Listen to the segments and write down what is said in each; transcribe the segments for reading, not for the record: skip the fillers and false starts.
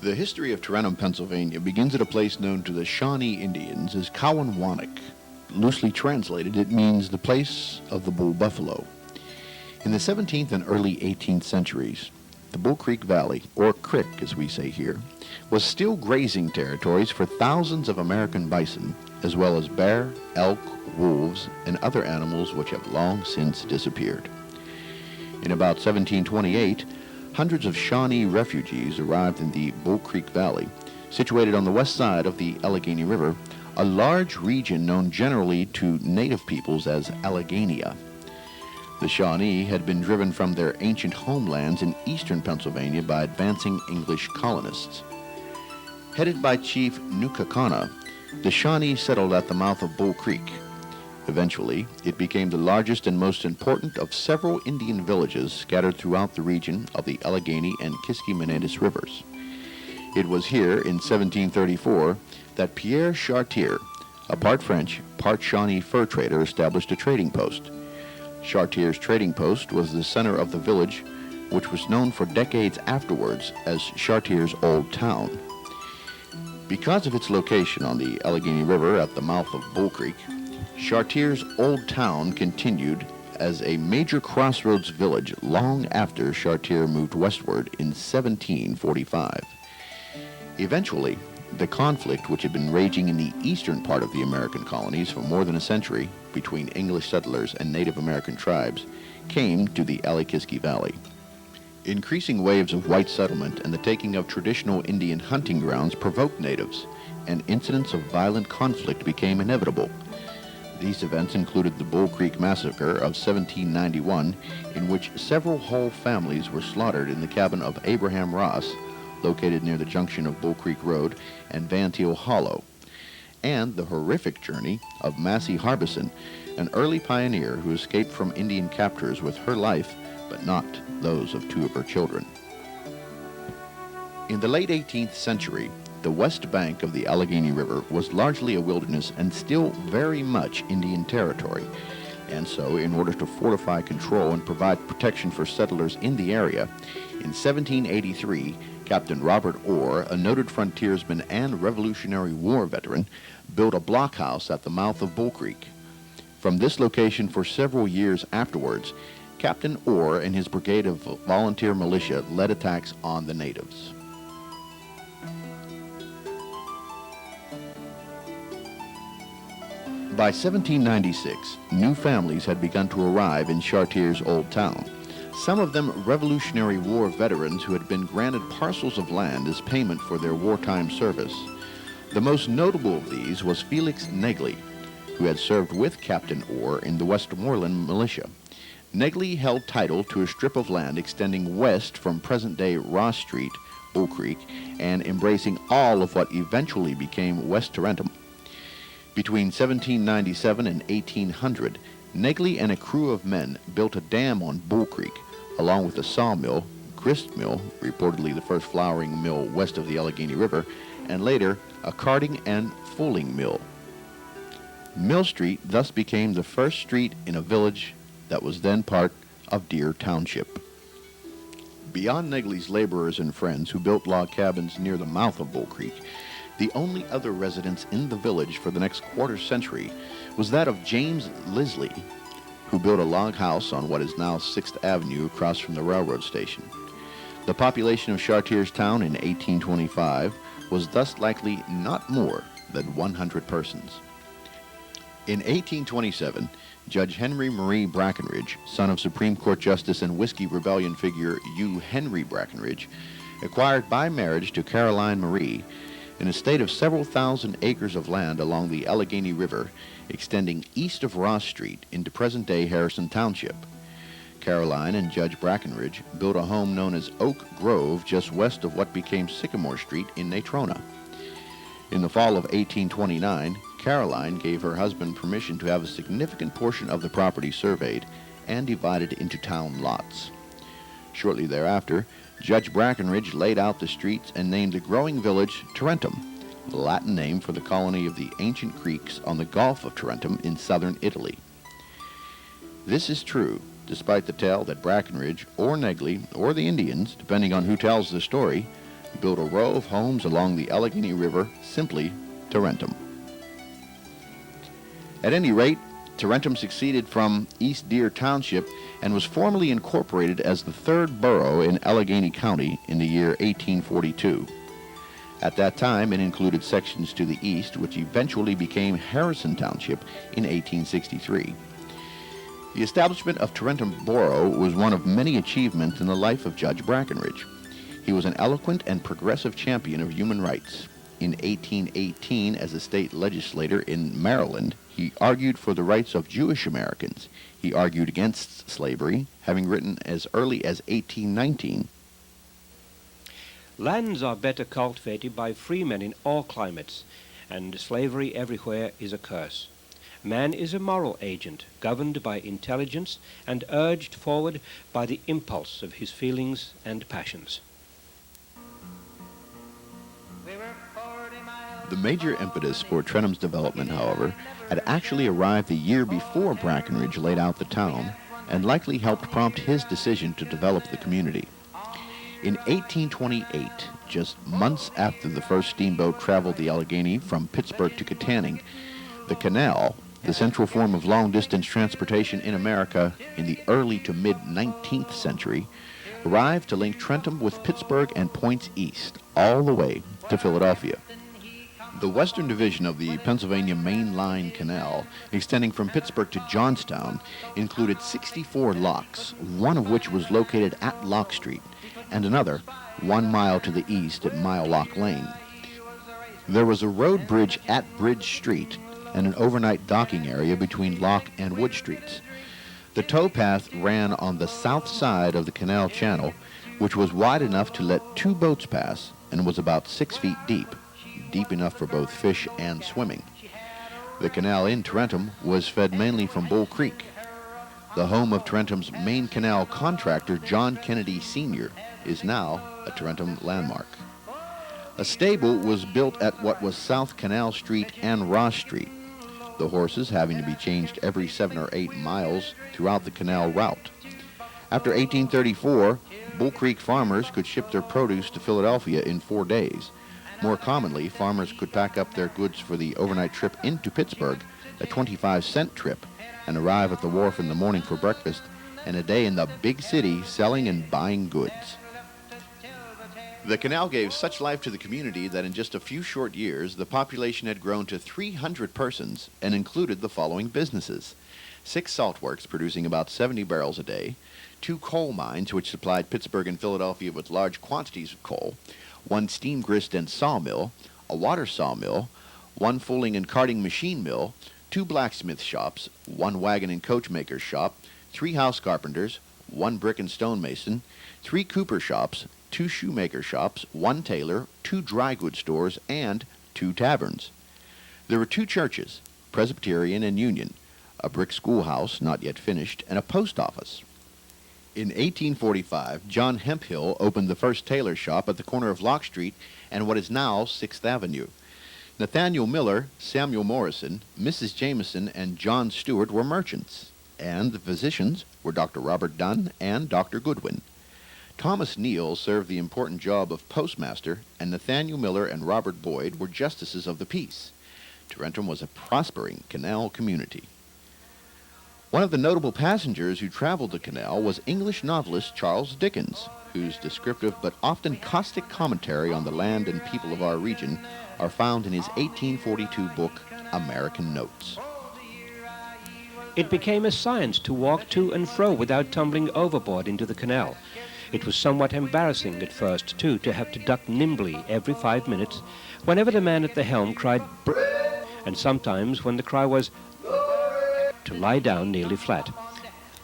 The history of Tarentum, Pennsylvania begins at a place known to the Shawnee Indians as Cowanwanik. Loosely translated, it means the place of the bull buffalo. In the 17th and early 18th centuries, the Bull Creek Valley, or Crick as we say here, was still grazing territories for thousands of American bison, as well as bear, elk, wolves, and other animals which have long since disappeared. In about 1728, hundreds of Shawnee refugees arrived in the Bull Creek Valley, situated on the west side of the Allegheny River, a large region known generally to native peoples as Allegheny. The Shawnee had been driven from their ancient homelands in eastern Pennsylvania by advancing English colonists. Headed by Chief Nukakana, the Shawnee settled at the mouth of Bull Creek. Eventually, it became the largest and most important of several Indian villages scattered throughout the region of the Allegheny and Kiskimanatas rivers. It was here in 1734 that Pierre Chartier, a part French, part Shawnee fur trader, established a trading post. Chartier's trading post was the center of the village, which was known for decades afterwards as Chartier's Old Town. Because of its location on the Allegheny River at the mouth of Bull Creek, Chartier's Old Town continued as a major crossroads village long after Chartier moved westward in 1745. Eventually, the conflict which had been raging in the eastern part of the American colonies for more than a century between English settlers and Native American tribes came to the Allegheny Valley. Increasing waves of white settlement and the taking of traditional Indian hunting grounds provoked natives, and incidents of violent conflict became inevitable. These events included the Bull Creek Massacre of 1791, in which several whole families were slaughtered in the cabin of Abraham Ross, located near the junction of Bull Creek Road and Van Til Hollow, and the horrific journey of Massey Harbison, an early pioneer who escaped from Indian captors with her life, but not those of two of her children. In the late 18th century, the west bank of the Allegheny River was largely a wilderness and still very much Indian territory, and so in order to fortify control and provide protection for settlers in the area, in 1783, Captain Robert Orr, a noted frontiersman and Revolutionary War veteran, built a blockhouse at the mouth of Bull Creek. From this location for several years afterwards, Captain Orr and his brigade of volunteer militia led attacks on the natives. By 1796, new families had begun to arrive in Chartier's Old Town, some of them Revolutionary War veterans who had been granted parcels of land as payment for their wartime service. The most notable of these was Felix Negley, who had served with Captain Orr in the Westmoreland militia. Negley held title to a strip of land extending west from present-day Ross Street, Bull Creek, and embracing all of what eventually became West Tarentum. Between 1797 and 1800, Negley and a crew of men built a dam on Bull Creek, along with a sawmill, grist mill, reportedly the first flouring mill west of the Allegheny River, and later a carding and fulling mill. Mill Street thus became the first street in a village that was then part of Deer Township. Beyond Negley's laborers and friends who built log cabins near the mouth of Bull Creek, the only other residence in the village for the next quarter century was that of James Lisley, who built a log house on what is now 6th Avenue across from the railroad station. The population of Chartier's town in 1825 was thus likely not more than 100 persons. In 1827, Judge Henry Marie Brackenridge, son of Supreme Court Justice and Whiskey Rebellion figure Hugh Henry Brackenridge, acquired by marriage to Caroline Marie an estate of several thousand acres of land along the Allegheny River, extending east of Ross Street into present-day Harrison Township. Caroline and Judge Brackenridge built a home known as Oak Grove just west of what became Sycamore Street in Natrona. In the fall of 1829, Caroline gave her husband permission to have a significant portion of the property surveyed and divided into town lots. Shortly thereafter, Judge Brackenridge laid out the streets and named the growing village Tarentum, the Latin name for the colony of the ancient Greeks on the Gulf of Tarentum in southern Italy. This is true, despite the tale that Brackenridge, or Negley, or the Indians, depending on who tells the story, built a row of homes along the Allegheny River, simply Tarentum. At any rate, Tarentum succeeded from East Deer Township and was formally incorporated as the third borough in Allegheny County in the year 1842. At that time, it included sections to the east, which eventually became Harrison Township in 1863. The establishment of Tarentum Borough was one of many achievements in the life of Judge Brackenridge. He was an eloquent and progressive champion of human rights. In 1818, as a state legislator in Maryland, he argued for the rights of Jewish Americans. He argued against slavery, having written as early as 1819, "Lands are better cultivated by free men in all climates, and slavery everywhere is a curse. Man is a moral agent, governed by intelligence and urged forward by the impulse of his feelings and passions." The major impetus for Tarentum's development, however, had actually arrived the year before Brackenridge laid out the town, and likely helped prompt his decision to develop the community. In 1828, just months after the first steamboat traveled the Allegheny from Pittsburgh to Katanning, the Canal, the central form of long-distance transportation in America in the early to mid-19th century, arrived to link Tarentum with Pittsburgh and points east, all the way to Philadelphia. The western division of the Pennsylvania Main Line Canal, extending from Pittsburgh to Johnstown, included 64 locks, one of which was located at Lock Street, and another 1 mile to the east at Mile Lock Lane. There was a road bridge at Bridge Street and an overnight docking area between Lock and Wood Streets. The towpath ran on the south side of the canal channel, which was wide enough to let 2 boats pass and was about 6 feet deep enough for both fish and swimming. The canal in Tarentum was fed mainly from Bull Creek. The home of Tarentum's main canal contractor, John Kennedy Sr., is now a Tarentum landmark. A stable was built at what was South Canal Street and Ross Street, the horses having to be changed every 7 or 8 miles throughout the canal route. After 1834, Bull Creek farmers could ship their produce to Philadelphia in 4 days. More commonly, farmers could pack up their goods for the overnight trip into Pittsburgh, a 25-cent trip, and arrive at the wharf in the morning for breakfast, and a day in the big city selling and buying goods. The canal gave such life to the community that in just a few short years, the population had grown to 300 persons and included the following businesses: 6 salt works producing about 70 barrels a day, 2 coal mines which supplied Pittsburgh and Philadelphia with large quantities of coal, 1 steam grist and sawmill, a water sawmill, 1 fulling and carting machine mill, 2 blacksmith shops, 1 wagon and coach maker's shop, 3 house carpenters, 1 brick and stone mason, 3 cooper shops, 2 shoemaker shops, 1 tailor, 2 dry goods stores, and 2 taverns. There were 2 churches, Presbyterian and Union, a brick schoolhouse not yet finished, and a post office. In 1845, John Hemphill opened the first tailor shop at the corner of Lock Street and what is now 6th Avenue. Nathaniel Miller, Samuel Morrison, Mrs. Jameson, and John Stewart were merchants, and the physicians were Dr. Robert Dunn and Dr. Goodwin. Thomas Neal served the important job of postmaster, and Nathaniel Miller and Robert Boyd were justices of the peace. Tarentum was a prospering canal community. One of the notable passengers who traveled the canal was English novelist Charles Dickens, whose descriptive but often caustic commentary on the land and people of our region are found in his 1842 book, American Notes. It became a science to walk to and fro without tumbling overboard into the canal. It was somewhat embarrassing at first, too, to have to duck nimbly every 5 minutes whenever the man at the helm cried "Brrr," and sometimes when the cry was to lie down nearly flat.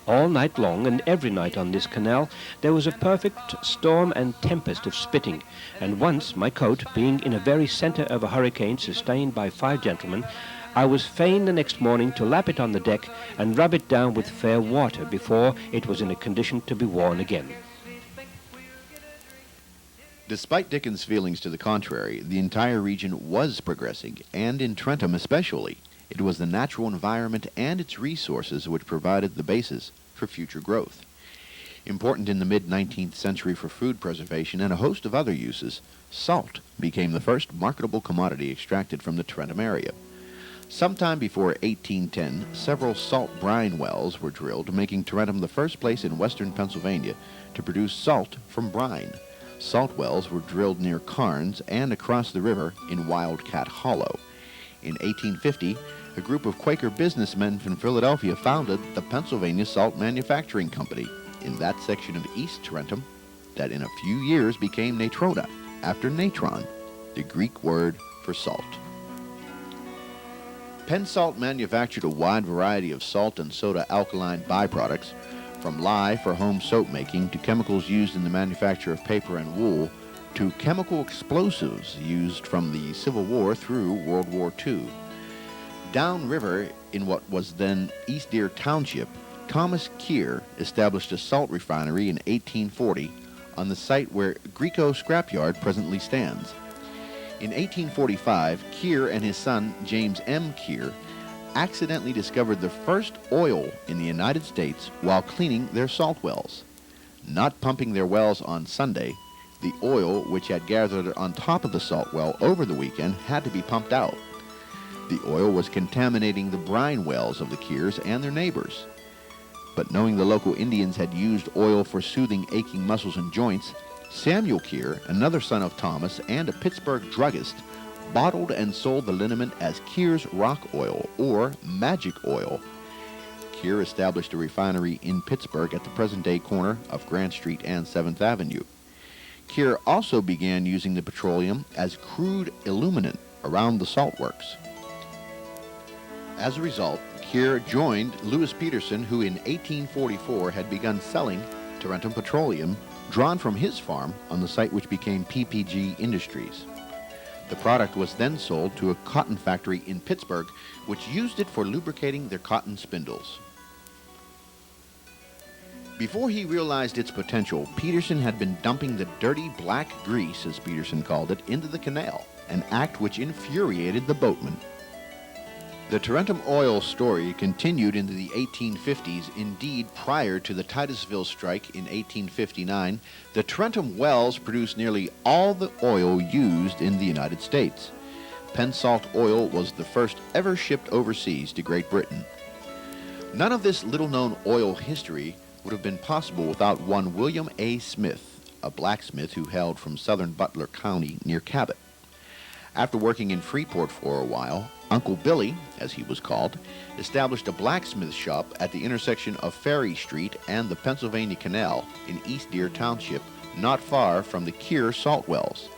All night long and every night on this canal there was a perfect storm and tempest of spitting, and once, my coat being in a very center of a hurricane sustained by 5 gentlemen, I was fain the next morning to lap it on the deck and rub it down with fair water before it was in a condition to be worn again. Despite Dickens' feelings to the contrary, the entire region was progressing, and in Tarentum especially. It was the natural environment and its resources which provided the basis for future growth. Important in the mid-19th century for food preservation and a host of other uses, salt became the first marketable commodity extracted from the Tarentum area. Sometime before 1810, several salt brine wells were drilled, making Tarentum the first place in western Pennsylvania to produce salt from brine. Salt wells were drilled near Carnes and across the river in Wildcat Hollow. In 1850, a group of Quaker businessmen from Philadelphia founded the Pennsylvania Salt Manufacturing Company in that section of East Tarentum that in a few years became Natrona, after natron, the Greek word for salt. Penn Salt manufactured a wide variety of salt and soda alkaline byproducts, from lye for home soap making to chemicals used in the manufacture of paper and wool to chemical explosives used from the Civil War through World War II. Downriver, in what was then East Deer Township, Thomas Keir established a salt refinery in 1840 on the site where Greco Scrapyard presently stands. In 1845, Keir and his son, James M. Keir, accidentally discovered the first oil in the United States while cleaning their salt wells. Not pumping their wells on Sunday, the oil which had gathered on top of the salt well over the weekend had to be pumped out. The oil was contaminating the brine wells of the Keirs and their neighbors. But knowing the local Indians had used oil for soothing aching muscles and joints, Samuel Keir, another son of Thomas and a Pittsburgh druggist, bottled and sold the liniment as Keir's Rock Oil, or Magic Oil. Keir established a refinery in Pittsburgh at the present-day corner of Grant Street and 7th Avenue. Keir also began using the petroleum as crude illuminant around the salt works. As a result, Keir joined Lewis Peterson, who in 1844 had begun selling Tarentum petroleum drawn from his farm on the site which became PPG Industries. The product was then sold to a cotton factory in Pittsburgh, which used it for lubricating their cotton spindles. Before he realized its potential, Peterson had been dumping the dirty black grease, as Peterson called it, into the canal, an act which infuriated the boatmen. The Tarentum oil story continued into the 1850s. Indeed, prior to the Titusville strike in 1859, the Tarentum wells produced nearly all the oil used in the United States. Penn Salt oil was the first ever shipped overseas to Great Britain. None of this little-known oil history would have been possible without one William A. Smith, a blacksmith who hailed from southern Butler County near Cabot. After working in Freeport for a while, Uncle Billy, as he was called, established a blacksmith shop at the intersection of Ferry Street and the Pennsylvania Canal in East Deer Township, not far from the Keir salt wells.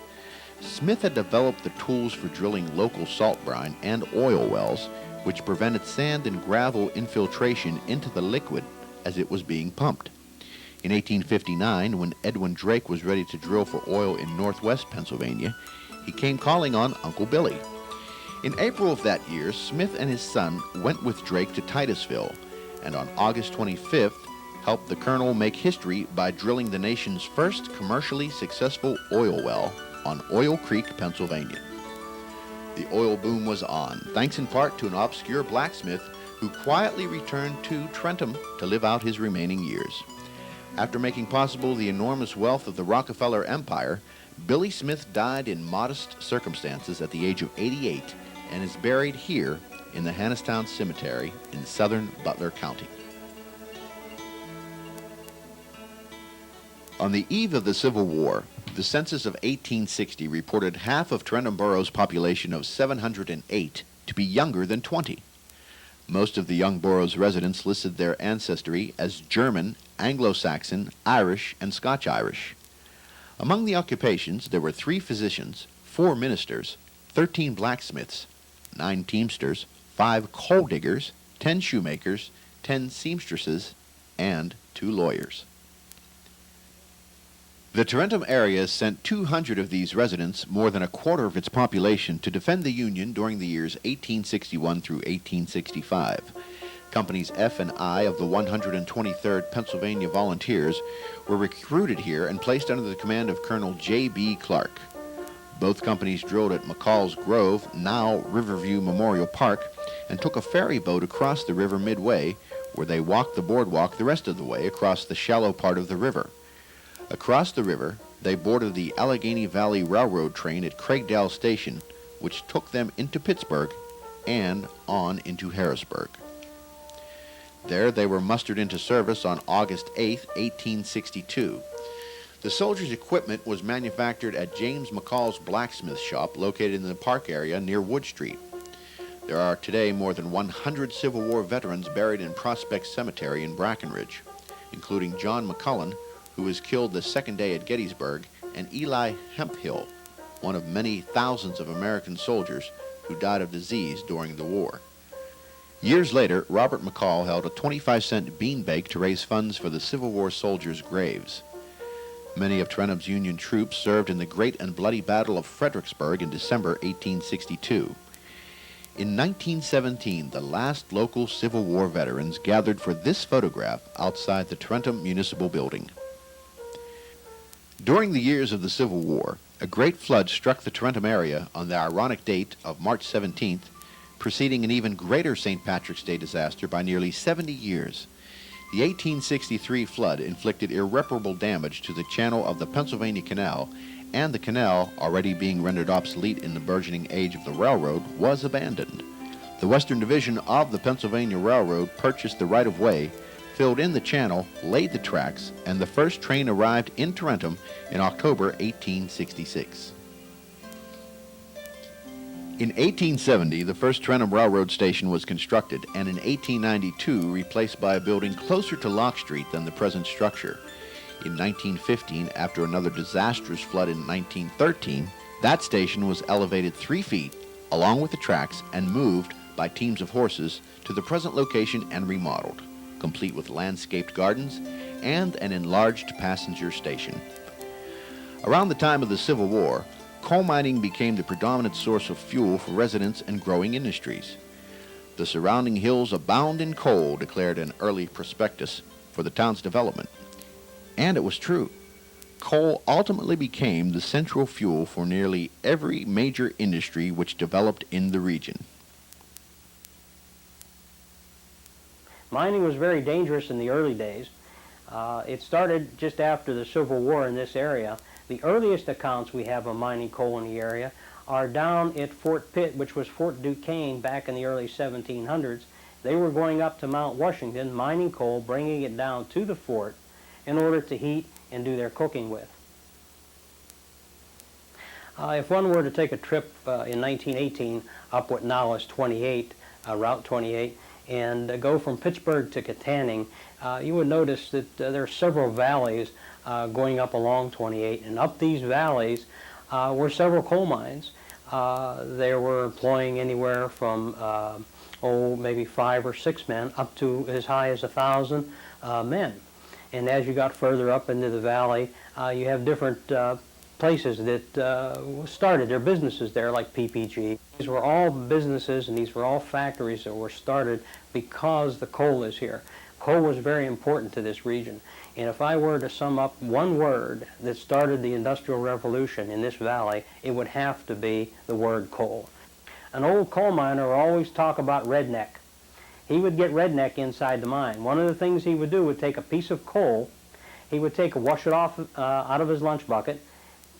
Smith had developed the tools for drilling local salt brine and oil wells, which prevented sand and gravel infiltration into the liquid as it was being pumped. In 1859, when Edwin Drake was ready to drill for oil in northwest Pennsylvania, he came calling on Uncle Billy. In April of that year, Smith and his son went with Drake to Titusville, and on August 25th, helped the Colonel make history by drilling the nation's first commercially successful oil well on Oil Creek, Pennsylvania. The oil boom was on, thanks in part to an obscure blacksmith who quietly returned to Tarentum to live out his remaining years. After making possible the enormous wealth of the Rockefeller Empire, Billy Smith died in modest circumstances at the age of 88 and is buried here in the Hannistown Cemetery in southern Butler County. On the eve of the Civil War, the census of 1860 reported half of Tarentum Borough's population of 708 to be younger than 20. Most of the young borough's residents listed their ancestry as German, Anglo-Saxon, Irish, and Scotch-Irish. Among the occupations, there were 3 physicians, 4 ministers, 13 blacksmiths, 9 teamsters, 5 coal diggers, 10 shoemakers, 10 seamstresses, and 2 lawyers. The Tarentum area sent 200 of these residents, more than a quarter of its population, to defend the Union during the years 1861 through 1865. Companies F and I of the 123rd Pennsylvania Volunteers were recruited here and placed under the command of Colonel J.B. Clark. Both companies drilled at McCall's Grove, now Riverview Memorial Park, and took a ferry boat across the river midway, where they walked the boardwalk the rest of the way across the shallow part of the river. Across the river, they boarded the Allegheny Valley Railroad train at Craigdale Station, which took them into Pittsburgh and on into Harrisburg. There they were mustered into service on August 8, 1862. The soldiers' equipment was manufactured at James McCall's blacksmith shop located in the park area near Wood Street. There are today more than 100 Civil War veterans buried in Prospect Cemetery in Brackenridge, including John McCullen, who was killed the second day at Gettysburg, and Eli Hemphill, one of many thousands of American soldiers who died of disease during the war. Years later, Robert McCall held a 25-cent bean bake to raise funds for the Civil War soldiers' graves. Many of Tarentum's Union troops served in the Great and Bloody Battle of Fredericksburg in December 1862. In 1917, the last local Civil War veterans gathered for this photograph outside the Tarentum Municipal Building. During the years of the Civil War, a great flood struck the Tarentum area on the ironic date of March 17th, preceding an even greater St. Patrick's Day disaster by nearly 70 years. The 1863 flood inflicted irreparable damage to the channel of the Pennsylvania Canal, and the canal, already being rendered obsolete in the burgeoning age of the railroad, was abandoned. The Western Division of the Pennsylvania Railroad purchased the right-of-way, filled in the channel, laid the tracks, and the first train arrived in Tarentum in October 1866. In 1870, the first Tarentum Railroad station was constructed, and in 1892 replaced by a building closer to Lock Street than the present structure. In 1915, after another disastrous flood in 1913, that station was elevated 3 feet, along with the tracks, and moved by teams of horses to the present location and remodeled, complete with landscaped gardens and an enlarged passenger station. Around the time of the Civil War, coal mining became the predominant source of fuel for residents and growing industries. The surrounding hills abound in coal, declared an early prospectus for the town's development. And it was true. Coal ultimately became the central fuel for nearly every major industry which developed in the region. Mining was very dangerous in the early days. It started just after the Civil War in this area. The earliest accounts we have of mining coal in the area are down at Fort Pitt, which was Fort Duquesne back in the early 1700s. They were going up to Mount Washington, mining coal, bringing it down to the fort in order to heat and do their cooking with. If one were to take a trip in 1918 up what now is 28, Route 28, and go from Pittsburgh to Katanning, you would notice that there are several valleys going up along 28, and up these valleys were several coal mines. They were employing anywhere from maybe 5 or 6 men up to as high as 1,000 men. And as you got further up into the valley, you have different places that started their businesses there, like PPG. These were all businesses and these were all factories that were started because the coal is here. Coal was very important to this region. And if I were to sum up one word that started the Industrial Revolution in this valley, it would have to be the word coal. An old coal miner would always talk about redneck. He would get redneck inside the mine. One of the things he would do would take a piece of coal, he would wash it off out of his lunch bucket,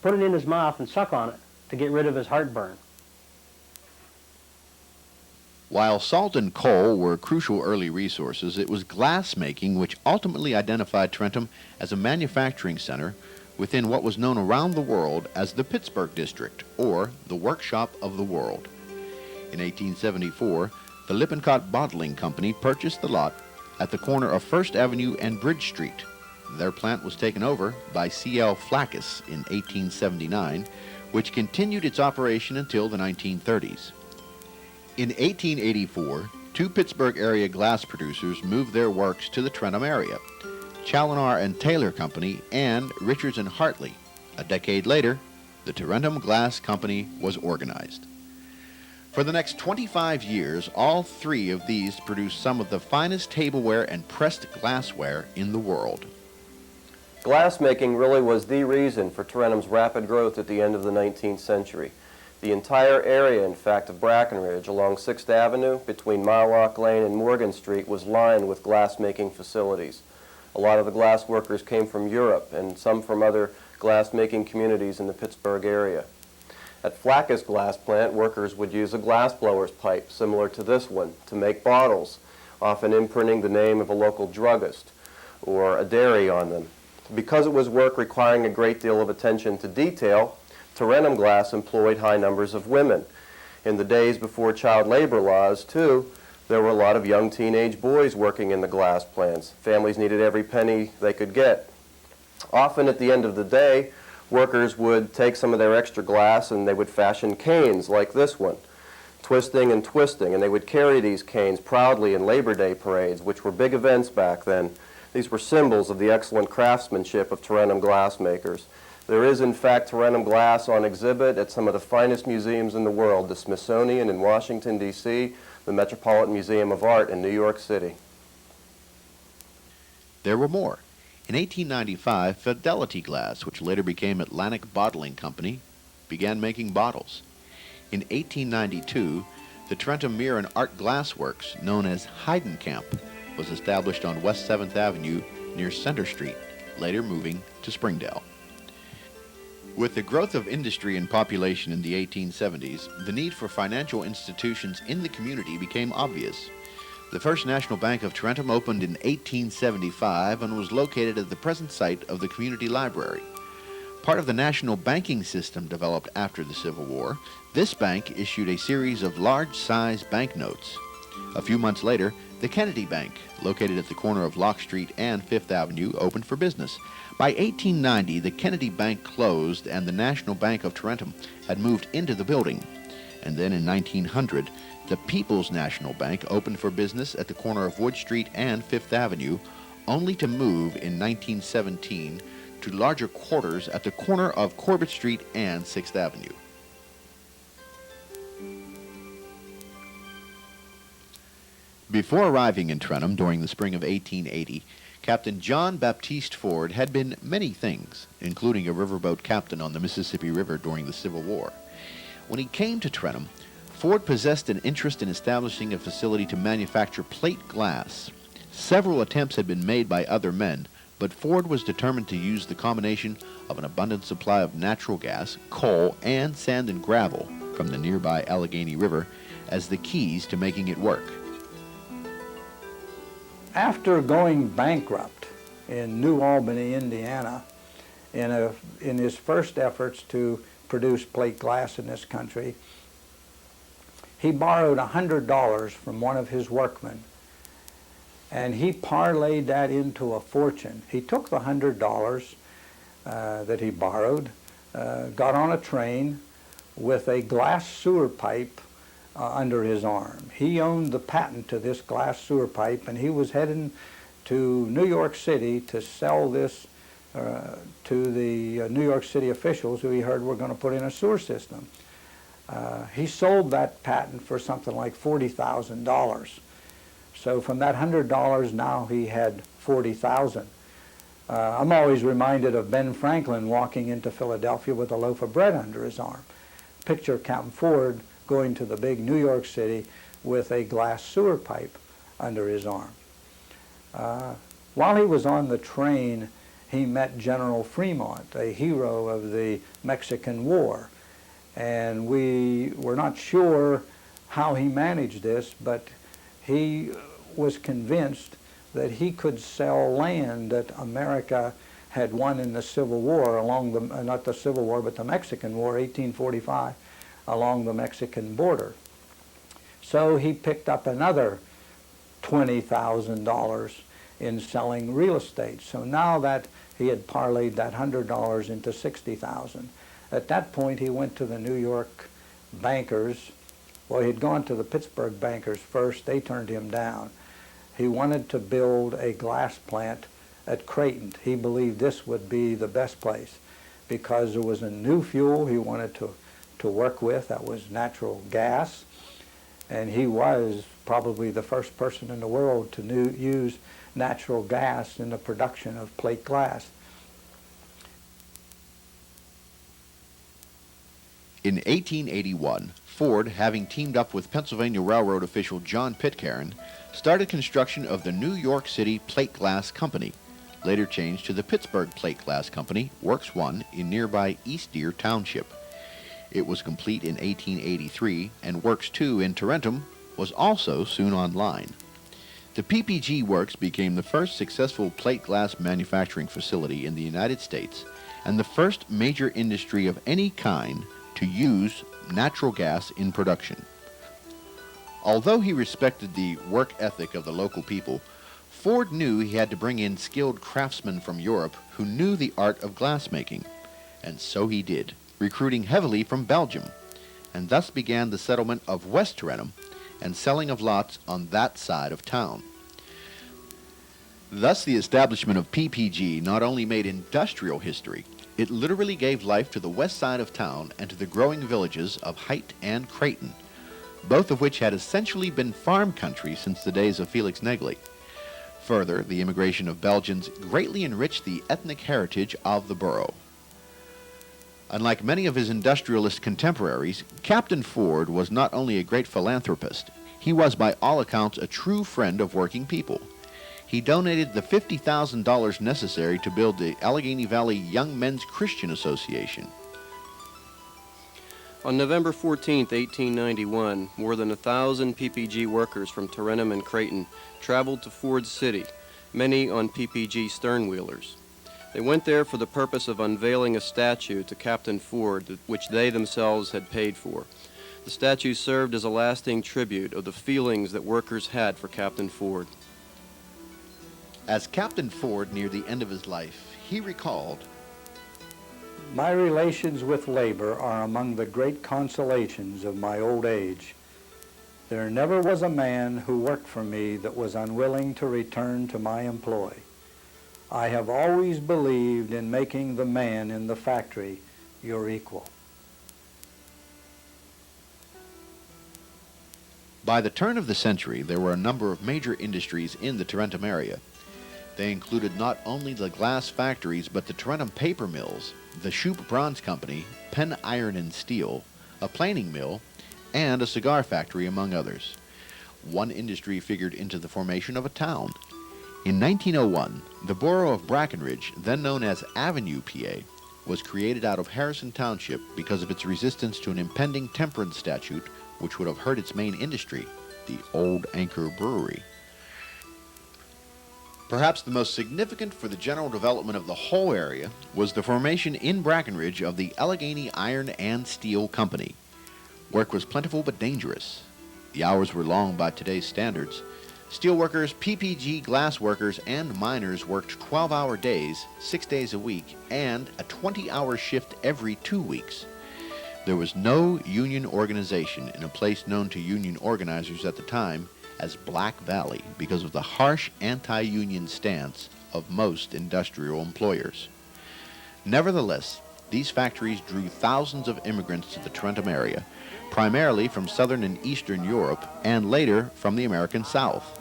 put it in his mouth and suck on it to get rid of his heartburn. While salt and coal were crucial early resources, it was glass-making which ultimately identified Tarentum as a manufacturing center within what was known around the world as the Pittsburgh District, or the Workshop of the World. In 1874, the Lippincott Bottling Company purchased the lot at the corner of First Avenue and Bridge Street. Their plant was taken over by C.L. Flackis in 1879, which continued its operation until the 1930s. In 1884, 2 Pittsburgh area glass producers moved their works to the Tarentum area, Chaloner and Taylor Company and Richards and Hartley. A decade later, the Tarentum Glass Company was organized. For the next 25 years, all 3 of these produced some of the finest tableware and pressed glassware in the world. Glassmaking really was the reason for Tarentum's rapid growth at the end of the 19th century. The entire area, in fact, of Brackenridge along 6th Avenue between Mylock Lane and Morgan Street was lined with glass-making facilities. A lot of the glass workers came from Europe and some from other glass-making communities in the Pittsburgh area. At Flack's glass plant, workers would use a glassblower's pipe, similar to this one, to make bottles, often imprinting the name of a local druggist or a dairy on them. Because it was work requiring a great deal of attention to detail, Tarentum glass employed high numbers of women. In the days before child labor laws, too, there were a lot of young teenage boys working in the glass plants. Families needed every penny they could get. Often at the end of the day, workers would take some of their extra glass and they would fashion canes like this one, twisting and twisting, and they would carry these canes proudly in Labor Day parades, which were big events back then. These were symbols of the excellent craftsmanship of Tarentum glassmakers. There is, in fact, Tarentum glass on exhibit at some of the finest museums in the world, the Smithsonian in Washington, D.C., the Metropolitan Museum of Art in New York City. There were more. In 1895, Fidelity Glass, which later became Atlantic Bottling Company, began making bottles. In 1892, the Tarentum Mirror and Art Glass Works, known as Heidenkamp, was established on West 7th Avenue near Center Street, later moving to Springdale. With the growth of industry and population in the 1870s, the need for financial institutions in the community became obvious. The First National Bank of Tarentum opened in 1875 and was located at the present site of the community library. Part of the national banking system developed after the Civil War, this bank issued a series of large-size banknotes. A few months later, the Kennedy Bank, located at the corner of Lock Street and Fifth Avenue, opened for business. By 1890, the Kennedy Bank closed and the National Bank of Tarentum had moved into the building. And then in 1900, the People's National Bank opened for business at the corner of Wood Street and Fifth Avenue, only to move in 1917 to larger quarters at the corner of Corbett Street and 6th Avenue. Before arriving in Tarentum during the spring of 1880, Captain John Baptiste Ford had been many things, including a riverboat captain on the Mississippi River during the Civil War. When he came to Tarentum, Ford possessed an interest in establishing a facility to manufacture plate glass. Several attempts had been made by other men, but Ford was determined to use the combination of an abundant supply of natural gas, coal, and sand and gravel from the nearby Allegheny River as the keys to making it work. After going bankrupt in New Albany, Indiana, in his first efforts to produce plate glass in this country, he borrowed $100 from one of his workmen, and he parlayed that into a fortune. He took the $100 that he borrowed, got on a train with a glass sewer pipe under his arm. He owned the patent to this glass sewer pipe, and he was heading to New York City to sell this to the New York City officials who he heard were going to put in a sewer system. He sold that patent for something like $40,000. So from that $100, now he had $40,000. I'm always reminded of Ben Franklin walking into Philadelphia with a loaf of bread under his arm. Picture Captain Ford going to the big New York City with a glass sewer pipe under his arm. While he was on the train, he met General Fremont, a hero of the Mexican War. And we were not sure how he managed this, but he was convinced that he could sell land that America had won in the Civil War along the, not the Civil War, but the Mexican War, 1845, along the Mexican border. So he picked up another $20,000 in selling real estate. So now that he had parlayed that $100 into $60,000, at that point he went to the New York bankers. Well, he'd gone to the Pittsburgh bankers first. They turned him down. He wanted to build a glass plant at Creighton. He believed this would be the best place because there was a new fuel he wanted to work with, that was natural gas. And he was probably the first person in the world to use natural gas in the production of plate glass. In 1881, Ford, having teamed up with Pennsylvania Railroad official John Pitcairn, started construction of the New York City Plate Glass Company, later changed to the Pittsburgh Plate Glass Company, Works 1, in nearby East Deer Township. It was complete in 1883, and Works 2 in Tarentum was also soon online. The PPG Works became the first successful plate glass manufacturing facility in the United States and the first major industry of any kind to use natural gas in production. Although he respected the work ethic of the local people, Ford knew he had to bring in skilled craftsmen from Europe who knew the art of glassmaking, and so he did, recruiting heavily from Belgium, and thus began the settlement of West Tarentum and selling of lots on that side of town. Thus the establishment of PPG not only made industrial history, it literally gave life to the west side of town and to the growing villages of Height and Creighton, both of which had essentially been farm country since the days of Felix Negley. Further, the immigration of Belgians greatly enriched the ethnic heritage of the borough. Unlike many of his industrialist contemporaries, Captain Ford was not only a great philanthropist, he was by all accounts a true friend of working people. He donated the $50,000 necessary to build the Allegheny Valley Young Men's Christian Association. On November 14, 1891, more than 1,000 PPG workers from Tarentum and Creighton traveled to Ford City, many on PPG sternwheelers. They went there for the purpose of unveiling a statue to Captain Ford, which they themselves had paid for. The statue served as a lasting tribute of the feelings that workers had for Captain Ford. As Captain Ford neared the end of his life, he recalled, "My relations with labor are among the great consolations of my old age. There never was a man who worked for me that was unwilling to return to my employ. I have always believed in making the man in the factory your equal." By the turn of the century, there were a number of major industries in the Tarentum area. They included not only the glass factories, but the Tarentum paper mills, the Shoup Bronze Company, Penn Iron and Steel, a planing mill, and a cigar factory, among others. One industry figured into the formation of a town. In 1901, the borough of Brackenridge, then known as Avenue, PA, was created out of Harrison Township because of its resistance to an impending temperance statute which would have hurt its main industry, the Old Anchor Brewery. Perhaps the most significant for the general development of the whole area was the formation in Brackenridge of the Allegheny Iron and Steel Company. Work was plentiful but dangerous. The hours were long by today's standards. Steelworkers, PPG glass workers, and miners worked 12-hour days, 6 days a week, and a 20-hour shift every 2 weeks. There was no union organization in a place known to union organizers at the time as Black Valley because of the harsh anti-union stance of most industrial employers. Nevertheless, these factories drew thousands of immigrants to the Tarentum area, primarily from southern and eastern Europe, and later from the American South.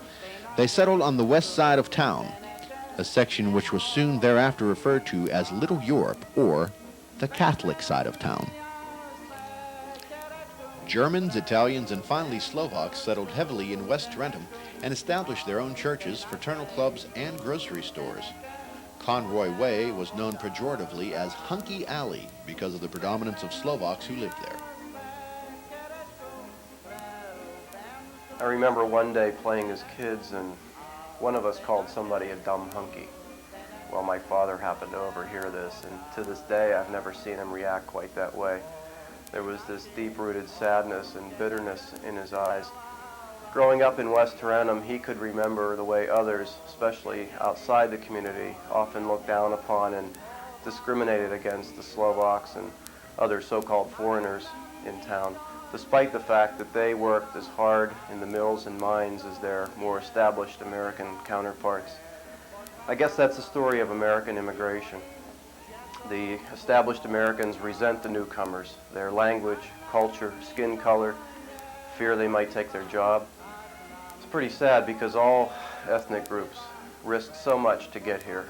They settled on the west side of town, a section which was soon thereafter referred to as Little Europe, or the Catholic side of town. Germans, Italians, and finally Slovaks settled heavily in West Tarentum and established their own churches, fraternal clubs, and grocery stores. Conroy Way was known pejoratively as Hunky Alley because of the predominance of Slovaks who lived there. I remember one day playing as kids, and one of us called somebody a dumb hunky. Well, my father happened to overhear this, and to this day I've never seen him react quite that way. There was this deep-rooted sadness and bitterness in his eyes. Growing up in West Tarentum, he could remember the way others, especially outside the community, often looked down upon and discriminated against the Slovaks and other so-called foreigners in town, despite the fact that they worked as hard in the mills and mines as their more established American counterparts. I guess that's the story of American immigration. The established Americans resent the newcomers, their language, culture, skin color, fear they might take their job. It's pretty sad because all ethnic groups risk so much to get here.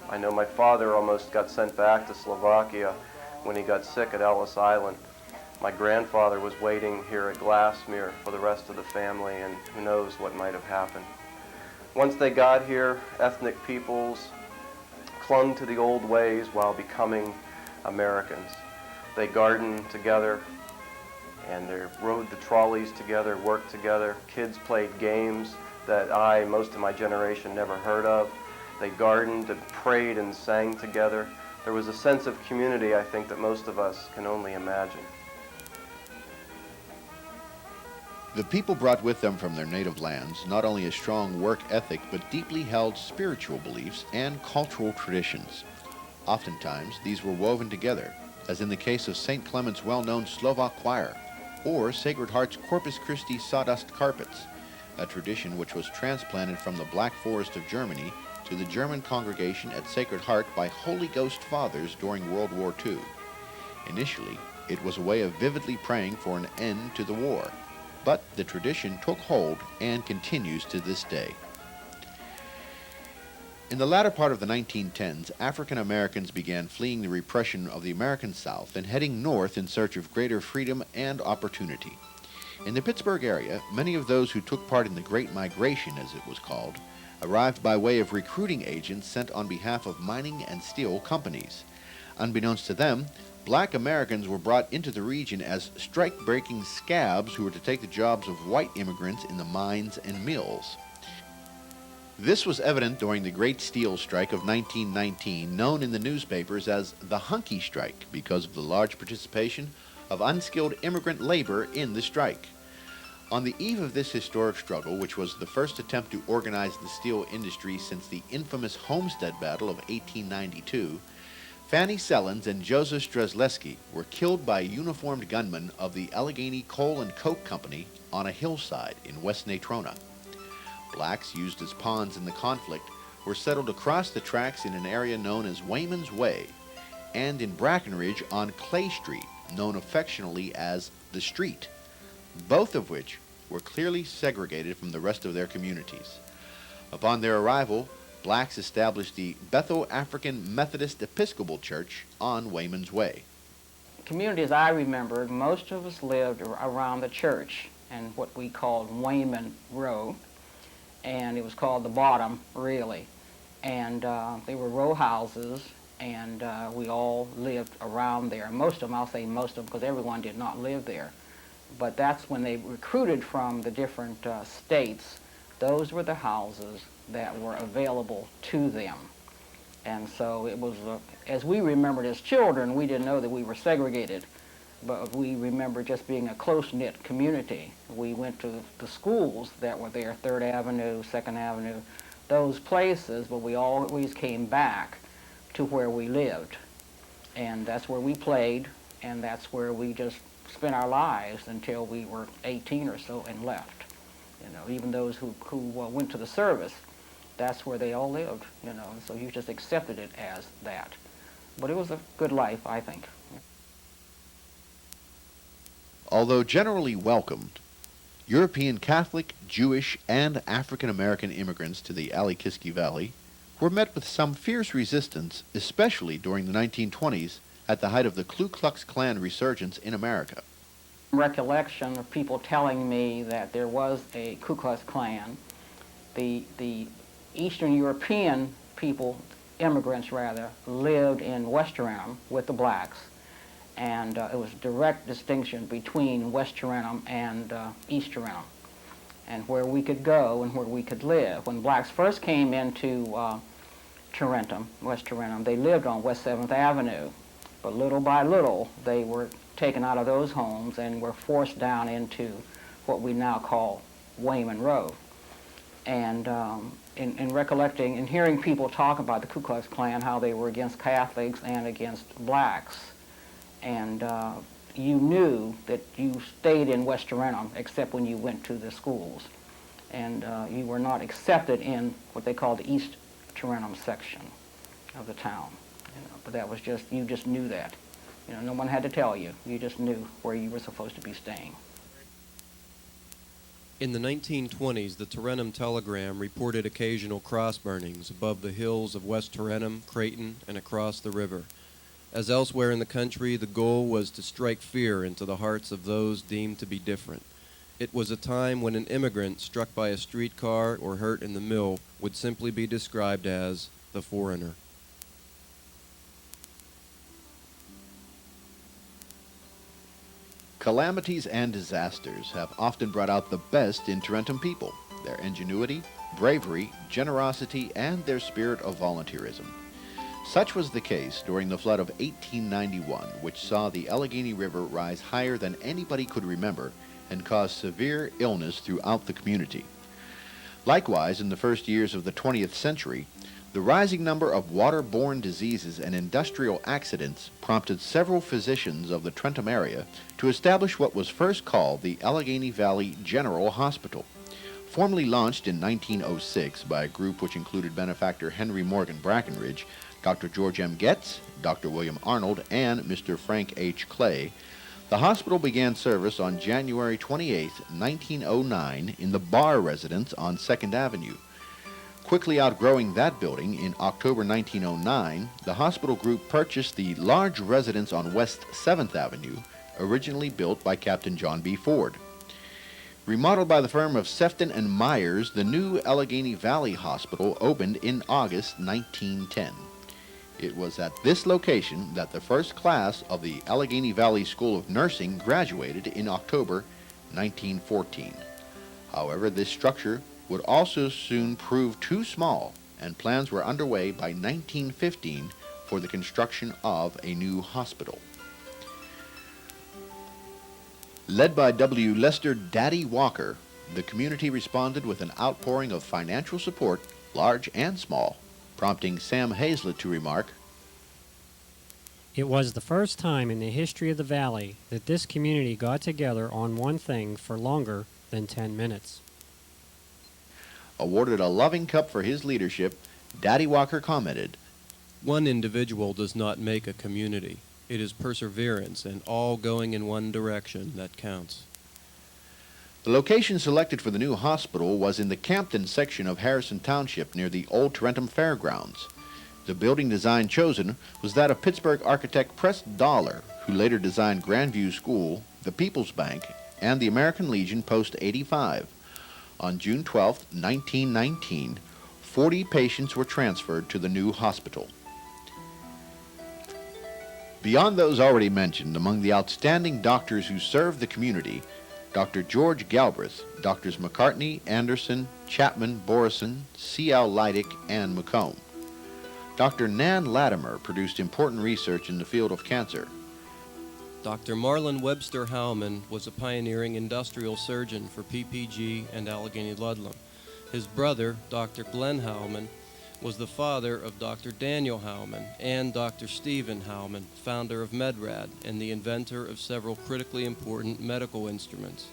I know my father almost got sent back to Slovakia when he got sick at Ellis Island. My grandfather was waiting here at Glassmere for the rest of the family, and who knows what might have happened. Once they got here, ethnic peoples clung to the old ways while becoming Americans. They gardened together, and they rode the trolleys together, worked together. Kids played games that most of my generation, never heard of. They gardened and prayed and sang together. There was a sense of community, I think, that most of us can only imagine. The people brought with them from their native lands not only a strong work ethic, but deeply held spiritual beliefs and cultural traditions. Oftentimes, these were woven together, as in the case of St. Clement's well-known Slovak choir, or Sacred Heart's Corpus Christi sawdust carpets, a tradition which was transplanted from the Black Forest of Germany to the German congregation at Sacred Heart by Holy Ghost fathers during World War II. Initially, it was a way of vividly praying for an end to the war, but the tradition took hold and continues to this day. In the latter part of the 1910s, African Americans began fleeing the repression of the American South and heading north in search of greater freedom and opportunity. In the Pittsburgh area, many of those who took part in the Great Migration, as it was called, arrived by way of recruiting agents sent on behalf of mining and steel companies. Unbeknownst to them, black Americans were brought into the region as strike-breaking scabs who were to take the jobs of white immigrants in the mines and mills. This was evident during the Great Steel Strike of 1919, known in the newspapers as the Hunky Strike, because of the large participation of unskilled immigrant labor in the strike. On the eve of this historic struggle, which was the first attempt to organize the steel industry since the infamous Homestead Battle of 1892, Fanny Sellens and Joseph Strzelecki were killed by uniformed gunmen of the Allegheny Coal and Coke Company on a hillside in West Natrona. Blacks used as pawns in the conflict were settled across the tracks in an area known as Wayman's Way and in Brackenridge on Clay Street, known affectionately as the Street, both of which were clearly segregated from the rest of their communities. Upon their arrival, blacks established the Bethel African Methodist Episcopal Church on Wayman's Way. Communities I remembered, most of us lived around the church and what we called Wayman Row, and it was called the Bottom, really. And they were row houses, and we all lived around there. Most of them, I'll say most of them, because everyone did not live there. But that's when they recruited from the different states. Those were the houses that were available to them. And so it was, as we remembered as children, we didn't know that we were segregated, but we remember just being a close-knit community. We went to the schools that were there, 3rd Avenue, 2nd Avenue, those places, but we always came back to where we lived. And that's where we played, and that's where we just spent our lives until we were 18 or so and left. You know, even those who went to the service, that's where they all lived, you know, so you just accepted it as that. But it was a good life, I think. Although generally welcomed, European Catholic, Jewish, and African American immigrants to the Allegheny Valley were met with some fierce resistance, especially during the 1920s at the height of the Ku Klux Klan resurgence in America. Recollection of people telling me that there was a Ku Klux Klan. The Eastern European people, immigrants rather, lived in West Tarentum with the blacks, and it was a direct distinction between West Tarentum and East Tarentum, and where we could go and where we could live. When blacks first came into Tarentum, West Tarentum, they lived on West 7th Avenue, but little by little they were taken out of those homes and were forced down into what we now call Wayman Row. And in recollecting and hearing people talk about the Ku Klux Klan, how they were against Catholics and against blacks, and you knew that you stayed in West Tarentum except when you went to the schools, and you were not accepted in what they call the East Tarentum section of the town. You know, but that was just, you just knew that. You know, no one had to tell you. You just knew where you were supposed to be staying. In the 1920s, the Tarentum Telegram reported occasional cross burnings above the hills of West Tarentum, Creighton, and across the river. As elsewhere in the country, the goal was to strike fear into the hearts of those deemed to be different. It was a time when an immigrant struck by a streetcar or hurt in the mill would simply be described as the foreigner. Calamities and disasters have often brought out the best in Tarentum people, their ingenuity, bravery, generosity, and their spirit of volunteerism. Such was the case during the flood of 1891, which saw the Allegheny River rise higher than anybody could remember and caused severe illness throughout the community. Likewise, in the first years of the 20th century, the rising number of waterborne diseases and industrial accidents prompted several physicians of the Tarentum area to establish what was first called the Allegheny Valley General Hospital. Formerly launched in 1906 by a group which included benefactor Henry Morgan Brackenridge, Dr. George M. Getz, Dr. William Arnold, and Mr. Frank H. Clay, the hospital began service on January 28, 1909 in the Barr residence on 2nd Avenue. Quickly outgrowing that building, in October 1909, the hospital group purchased the large residence on West 7th Avenue, originally built by Captain John B. Ford. Remodeled by the firm of Sefton and Myers, the new Allegheny Valley Hospital opened in August 1910. It was at this location that the first class of the Allegheny Valley School of Nursing graduated in October 1914. However, this structure would also soon prove too small, and plans were underway by 1915 for the construction of a new hospital. Led by W. Lester Daddy Walker, the community responded with an outpouring of financial support, large and small, prompting Sam Hazlett to remark, "It was the first time in the history of the valley that this community got together on one thing for longer than 10 minutes. Awarded a loving cup for his leadership, Daddy Walker commented, One individual does not make a community. It is perseverance and all going in one direction that counts. The location selected for the new hospital was in the Campton section of Harrison Township near the old Tarentum Fairgrounds. The building design chosen was that of Pittsburgh architect Press Dollar, who later designed Grandview School, the People's Bank, and the American Legion Post 85. On June 12, 1919, 40 patients were transferred to the new hospital. Beyond those already mentioned, among the outstanding doctors who served the community, Dr. George Galbraith, Drs. McCartney, Anderson, Chapman, Borison, C.L. Leidick, and McComb. Dr. Nan Latimer produced important research in the field of cancer. Dr. Marlon Webster Howman was a pioneering industrial surgeon for PPG and Allegheny Ludlam. His brother, Dr. Glenn Howman, was the father of Dr. Daniel Howman and Dr. Stephen Howman, founder of Medrad and the inventor of several critically important medical instruments.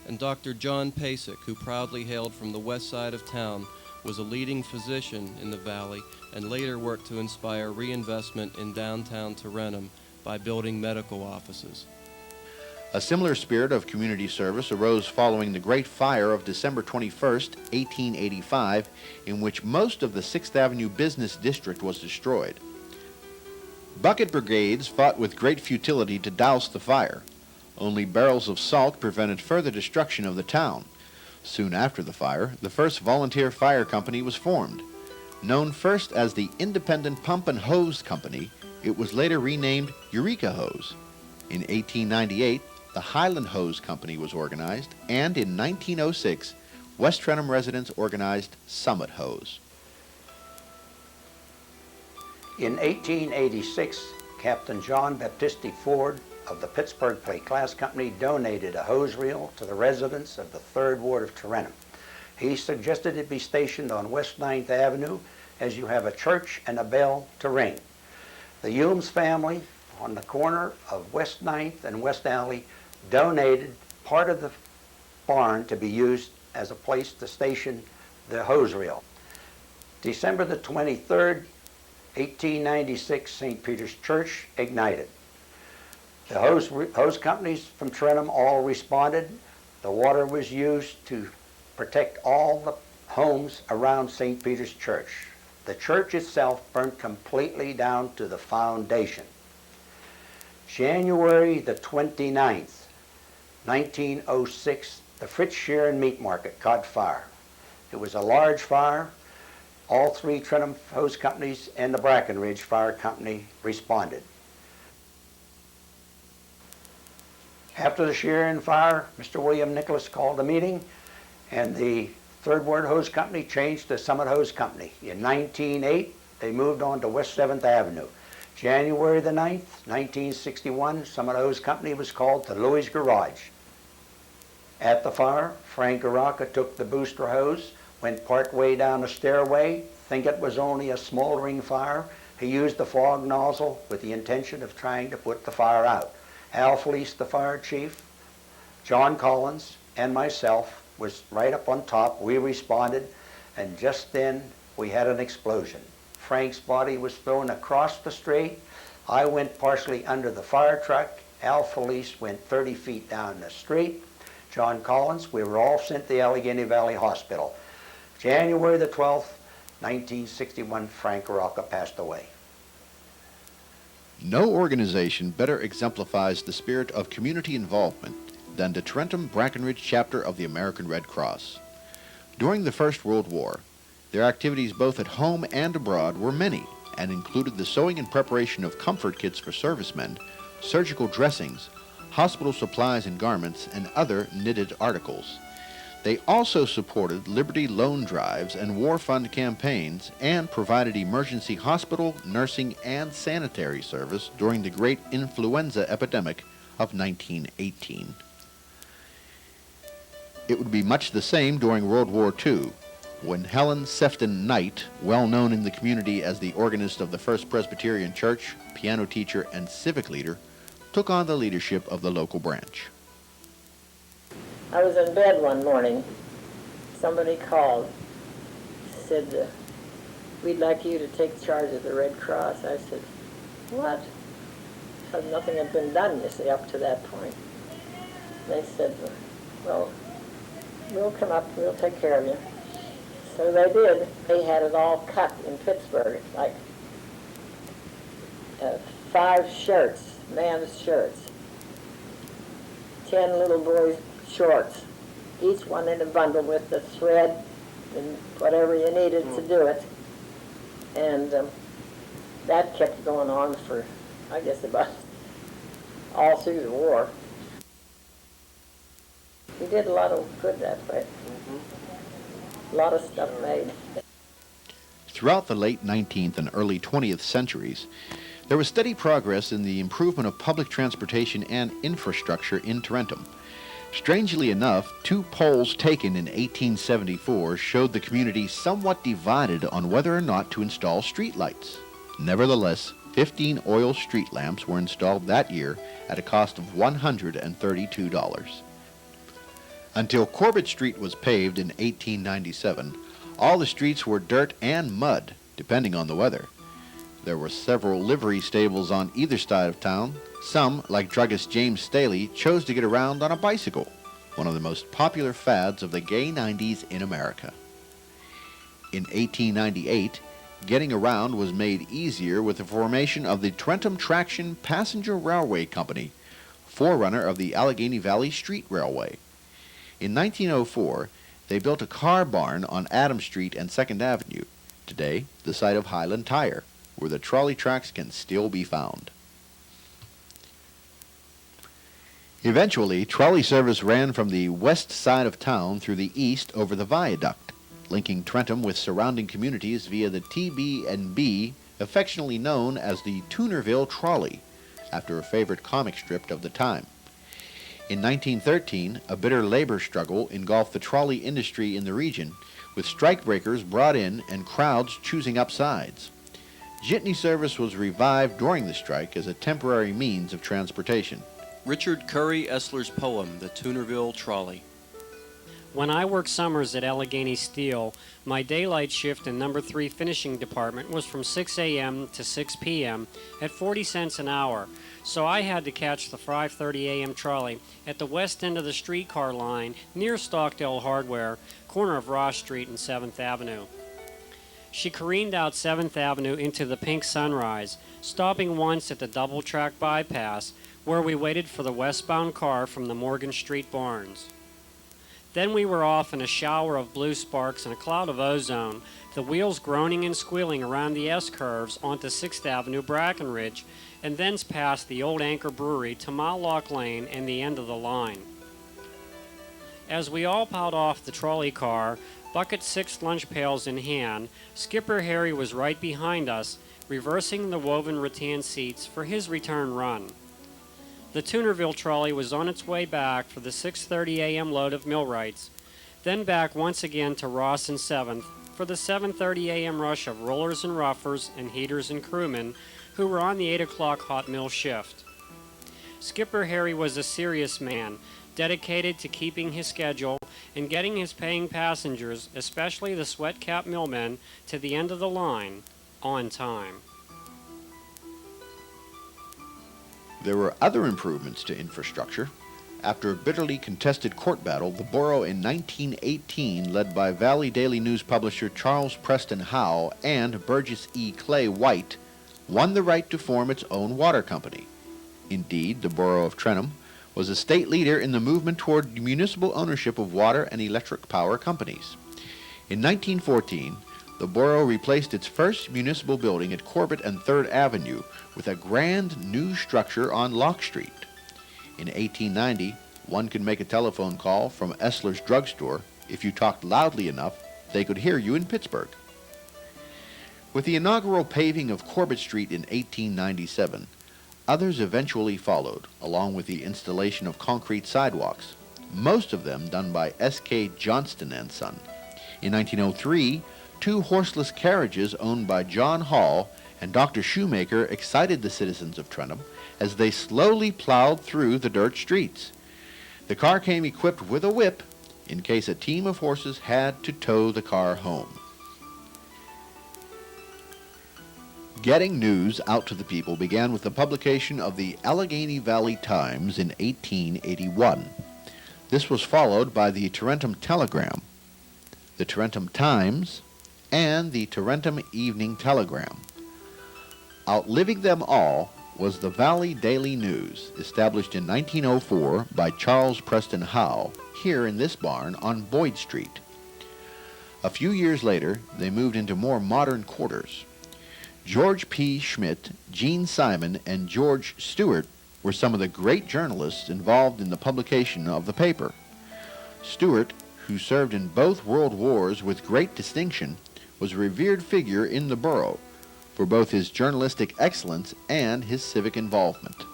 And Dr. John Pasek, who proudly hailed from the west side of town, was a leading physician in the valley and later worked to inspire reinvestment in downtown Tarentum by building medical offices. A similar spirit of community service arose following the Great Fire of December 21st, 1885, in which most of the 6th Avenue business district was destroyed. Bucket brigades fought with great futility to douse the fire. Only barrels of salt prevented further destruction of the town. Soon after the fire, the first volunteer fire company was formed. Known first as the Independent Pump and Hose Company, it was later renamed Eureka Hose. In 1898, the Highland Hose Company was organized, and in 1906, West Tarentum residents organized Summit Hose. In 1886, Captain John Baptiste Ford of the Pittsburgh Plate Glass Company donated a hose reel to the residents of the 3rd Ward of Tarentum. He suggested it be stationed on West 9th Avenue, as you have a church and a bell to ring. The Ooze family on the corner of West 9th and West Alley donated part of the barn to be used as a place to station the hose reel. December the 23rd, 1896, St. Peter's Church ignited. The hose companies from Tarentum all responded. The water was used to protect all the homes around St. Peter's Church. The church itself burned completely down to the foundation. January the 29th, 1906, the Fritz Sheeran Meat Market caught fire. It was a large fire. All three Tarentum Hose Companies and the Brackenridge Fire Company responded. After the Sheeran fire, Mr. William Nicholas called a meeting, and the Third Ward Hose Company changed to Summit Hose Company. In 1908, they moved on to West 7th Avenue. January the 9th, 1961, Summit Hose Company was called to Louis' Garage. At the fire, Frank Garaka took the booster hose, went part way down the stairway, think it was only a smoldering fire. He used the fog nozzle with the intention of trying to put the fire out. Al Felice, the fire chief, John Collins, and myself was right up on top. We responded, and just then we had an explosion. Frank's body was thrown across the street. I went partially under the fire truck. Al Felice went 30 feet down the street. John Collins, we were all sent to the Allegheny Valley Hospital. January the 12th, 1961, Frank Garaka passed away. No organization better exemplifies the spirit of community involvement than the Tarentum Brackenridge chapter of the American Red Cross. During the First World War, their activities both at home and abroad were many and included the sewing and preparation of comfort kits for servicemen, surgical dressings, hospital supplies and garments, and other knitted articles. They also supported Liberty loan drives and war fund campaigns and provided emergency hospital, nursing, and sanitary service during the great influenza epidemic of 1918. It would be much the same during World War II, when Helen Sefton Knight, well known in the community as the organist of the First Presbyterian Church, piano teacher, and civic leader, took on the leadership of the local branch. I was in bed one morning. Somebody called, said, we'd like you to take charge of the Red Cross. I said, what? Because nothing had been done, you see, up to that point. They said, well, we'll come up, we'll take care of you. So they did. They had it all cut in Pittsburgh, like 5 shirts, man's shirts, 10 little boys' shorts, each one in a bundle with the thread and whatever you needed to do it. And that kept going on for, I guess, about all through the war. We did a lot of good that way. A lot of stuff made. Throughout the late 19th and early 20th centuries, there was steady progress in the improvement of public transportation and infrastructure in Tarentum. Strangely enough, 2 polls taken in 1874 showed the community somewhat divided on whether or not to install streetlights. Nevertheless, 15 oil street lamps were installed that year at a cost of $132. Until Corbett Street was paved in 1897, all the streets were dirt and mud, depending on the weather. There were several livery stables on either side of town. Some, like druggist James Staley, chose to get around on a bicycle, one of the most popular fads of the gay 90s in America. In 1898, getting around was made easier with the formation of the Tarentum Traction Passenger Railway Company, forerunner of the Allegheny Valley Street Railway. In 1904, they built a car barn on Adams Street and 2nd Avenue, today the site of Highland Tire, where the trolley tracks can still be found. Eventually, trolley service ran from the west side of town through the east over the viaduct, linking Tarentum with surrounding communities via the TB&B, affectionately known as the Toonerville Trolley, after a favorite comic strip of the time. In 1913, a bitter labor struggle engulfed the trolley industry in the region, with strikebreakers brought in and crowds choosing up sides. Jitney service was revived during the strike as a temporary means of transportation. Richard Curry Essler's poem, The Toonerville Trolley. When I worked summers at Allegheny Steel, my daylight shift in number 3 finishing department was from 6 a.m. to 6 p.m. at 40 cents an hour, so I had to catch the 5:30 a.m. trolley at the west end of the streetcar line near Stockdale Hardware, corner of Ross Street and 7th Avenue. She careened out 7th Avenue into the pink sunrise, stopping once at the double-track bypass, where we waited for the westbound car from the Morgan Street barns. Then we were off in a shower of blue sparks and a cloud of ozone, the wheels groaning and squealing around the S-curves onto 6th Avenue Brackenridge, and thence past the old Anchor Brewery to Mallock Lane and the end of the line. As we all piled off the trolley car, bucket 6 lunch pails in hand, Skipper Harry was right behind us, reversing the woven rattan seats for his return run. The Toonerville trolley was on its way back for the 6:30 a.m. load of millwrights, then back once again to Ross and 7th for the 7:30 a.m. rush of rollers and roughers and heaters and crewmen who were on the 8 o'clock hot mill shift. Skipper Harry was a serious man, dedicated to keeping his schedule and getting his paying passengers, especially the sweat-cap millmen, to the end of the line on time. There were other improvements to infrastructure. After a bitterly contested court battle, the borough in 1918, led by Valley Daily News publisher Charles Preston Howe and Burgess E. Clay White, won the right to form its own water company. Indeed, the borough of Tarentum was a state leader in the movement toward municipal ownership of water and electric power companies. In 1914, the borough replaced its first municipal building at Corbett and 3rd Avenue with a grand new structure on Lock Street. In 1890, one could make a telephone call from Essler's drugstore. If you talked loudly enough, they could hear you in Pittsburgh. With the inaugural paving of Corbett Street in 1897, others eventually followed, along with the installation of concrete sidewalks, most of them done by S.K. Johnston and Son. In 1903, 2 horseless carriages owned by John Hall and Dr. Shoemaker excited the citizens of Tarentum as they slowly plowed through the dirt streets. The car came equipped with a whip in case a team of horses had to tow the car home. Getting news out to the people began with the publication of the Allegheny Valley Times in 1881. This was followed by the Tarentum Telegram, the Tarentum Times, and the Tarentum Evening Telegram. Outliving them all was the Valley Daily News, established in 1904 by Charles Preston Howe, here in this barn on Boyd Street. A few years later, they moved into more modern quarters. George P. Schmidt, Gene Simon, and George Stewart were some of the great journalists involved in the publication of the paper. Stewart, who served in both world wars with great distinction, was a revered figure in the borough for both his journalistic excellence and his civic involvement.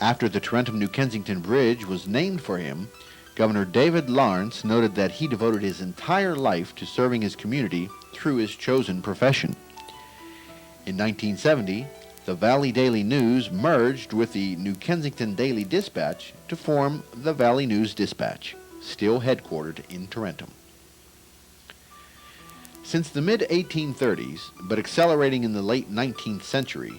After the Tarentum-New Kensington Bridge was named for him, Governor David Lawrence noted that he devoted his entire life to serving his community through his chosen profession. In 1970, the Valley Daily News merged with the New Kensington Daily Dispatch to form the Valley News Dispatch, still headquartered in Tarentum. Since the mid-1830s, but accelerating in the late 19th century,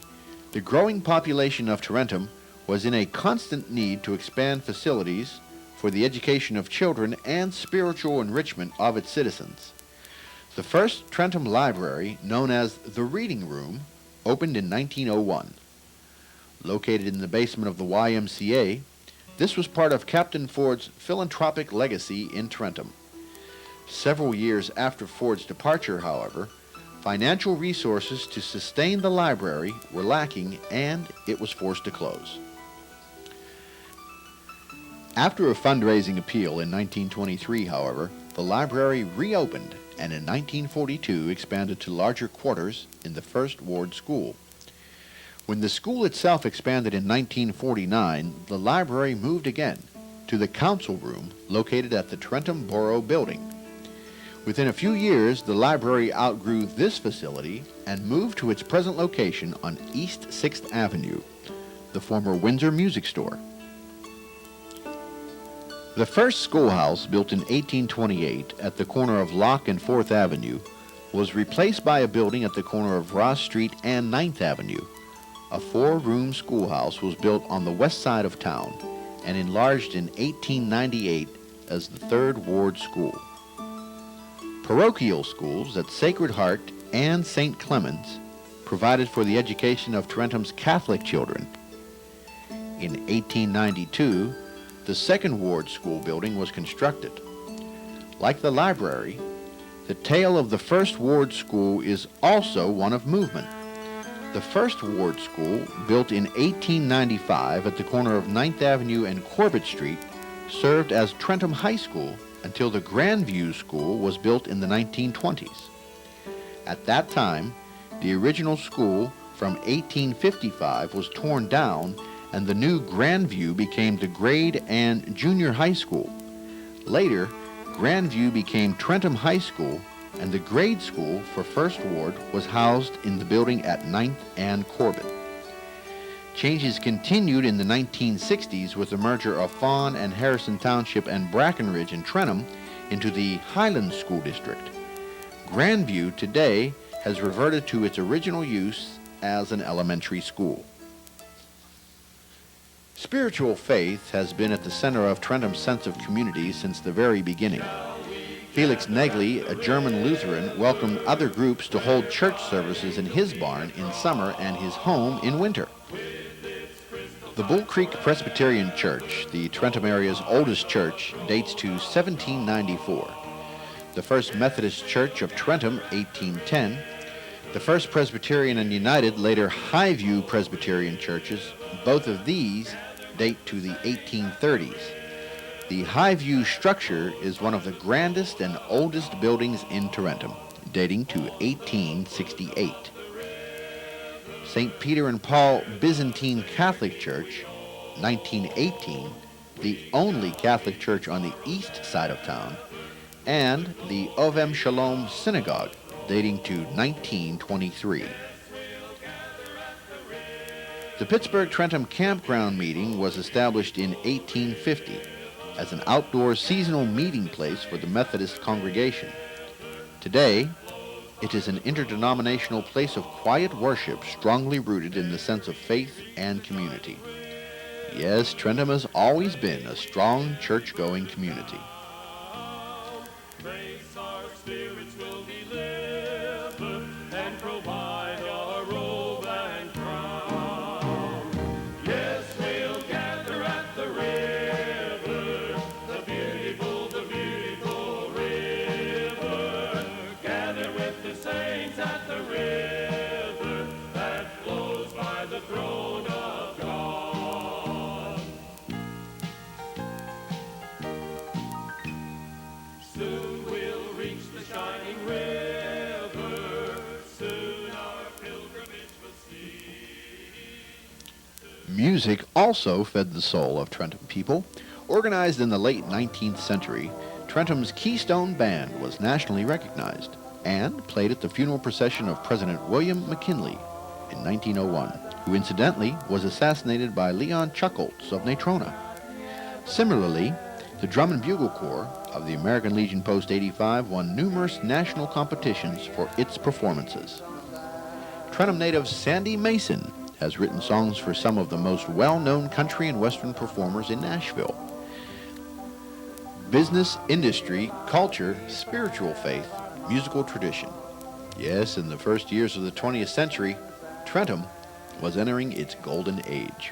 the growing population of Tarentum was in a constant need to expand facilities for the education of children and spiritual enrichment of its citizens. The first Tarentum library, known as the Reading Room, opened in 1901. Located in the basement of the YMCA, this was part of Captain Ford's philanthropic legacy in Tarentum. Several years after Ford's departure, however, financial resources to sustain the library were lacking and it was forced to close. After a fundraising appeal in 1923, however, the library reopened and in 1942 expanded to larger quarters in the First Ward School. When the school itself expanded in 1949, the library moved again to the council room located at the Tarentum Borough Building. Within a few years, the library outgrew this facility and moved to its present location on East 6th Avenue, the former Windsor Music Store. The first schoolhouse, built in 1828 at the corner of Lock and 4th Avenue, was replaced by a building at the corner of Ross Street and 9th Avenue. A 4-room schoolhouse was built on the west side of town and enlarged in 1898 as the 3rd Ward School. Parochial schools at Sacred Heart and St. Clement's provided for the education of Tarentum's Catholic children. In 1892, the Second Ward School building was constructed. Like the library, the tale of the First Ward School is also one of movement. The First Ward School, built in 1895 at the corner of 9th Avenue and Corbett Street, served as Tarentum High School until the Grandview School was built in the 1920s. At that time, the original school from 1855 was torn down, and the new Grandview became the grade and junior high school. Later, Grandview became Tarentum High School, and the grade school for First Ward was housed in the building at 9th and Corbett. Changes continued in the 1960s with the merger of Fawn and Harrison Township and Brackenridge and Tarentum into the Highlands School District. Grandview today has reverted to its original use as an elementary school. Spiritual faith has been at the center of Tarentum's sense of community since the very beginning. Felix Negley, a German Lutheran, welcomed other groups to hold church services in his barn in summer and his home in winter. The Bull Creek Presbyterian Church, the Tarentum area's oldest church, dates to 1794. The First Methodist Church of Tarentum, 1810. The First Presbyterian and United, later Highview Presbyterian churches, both of these date to the 1830s. The Highview structure is one of the grandest and oldest buildings in Tarentum, dating to 1868. St. Peter and Paul Byzantine Catholic Church, 1918, the only Catholic church on the east side of town, and the Ovem Shalom Synagogue, dating to 1923. The Pittsburgh Tarentum Campground Meeting was established in 1850 as an outdoor seasonal meeting place for the Methodist congregation. Today, it is an interdenominational place of quiet worship strongly rooted in the sense of faith and community. Yes, Tarentum has always been a strong church-going community. Music also fed the soul of Tarentum people. Organized in the late 19th century, Tarentum's Keystone Band was nationally recognized and played at the funeral procession of President William McKinley in 1901, who incidentally was assassinated by Leon Chuckles of Natrona. Similarly, the Drum and Bugle Corps of the American Legion Post 85 won numerous national competitions for its performances. Tarentum native Sandy Mason has written songs for some of the most well-known country and western performers in Nashville. Business, industry, culture, spiritual faith, musical tradition. Yes, in the first years of the 20th century, Tarentum was entering its golden age.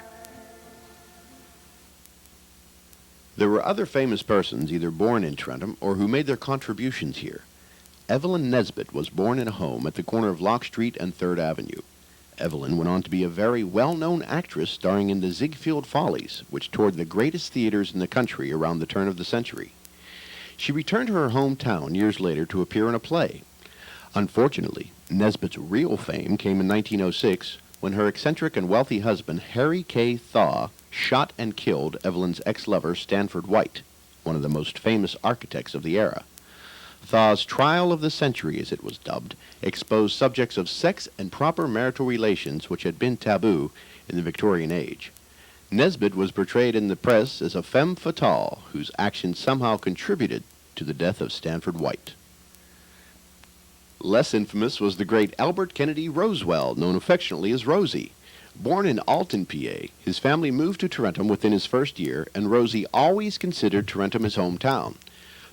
There were other famous persons either born in Tarentum or who made their contributions here. Evelyn Nesbitt was born in a home at the corner of Lock Street and 3rd Avenue. Evelyn went on to be a very well-known actress starring in the Ziegfeld Follies, which toured the greatest theaters in the country around the turn of the century. She returned to her hometown years later to appear in a play. Unfortunately, Nesbitt's real fame came in 1906 when her eccentric and wealthy husband, Harry K. Thaw, shot and killed Evelyn's ex-lover, Stanford White, one of the most famous architects of the era. Thaw's trial of the century, as it was dubbed, exposed subjects of sex and proper marital relations which had been taboo in the Victorian age. Nesbitt was portrayed in the press as a femme fatale whose actions somehow contributed to the death of Stanford White. Less infamous was the great Albert Kennedy Rosewell, known affectionately as Rosie. Born in Alton, PA, his family moved to Tarentum within his first year, and Rosie always considered Tarentum his hometown.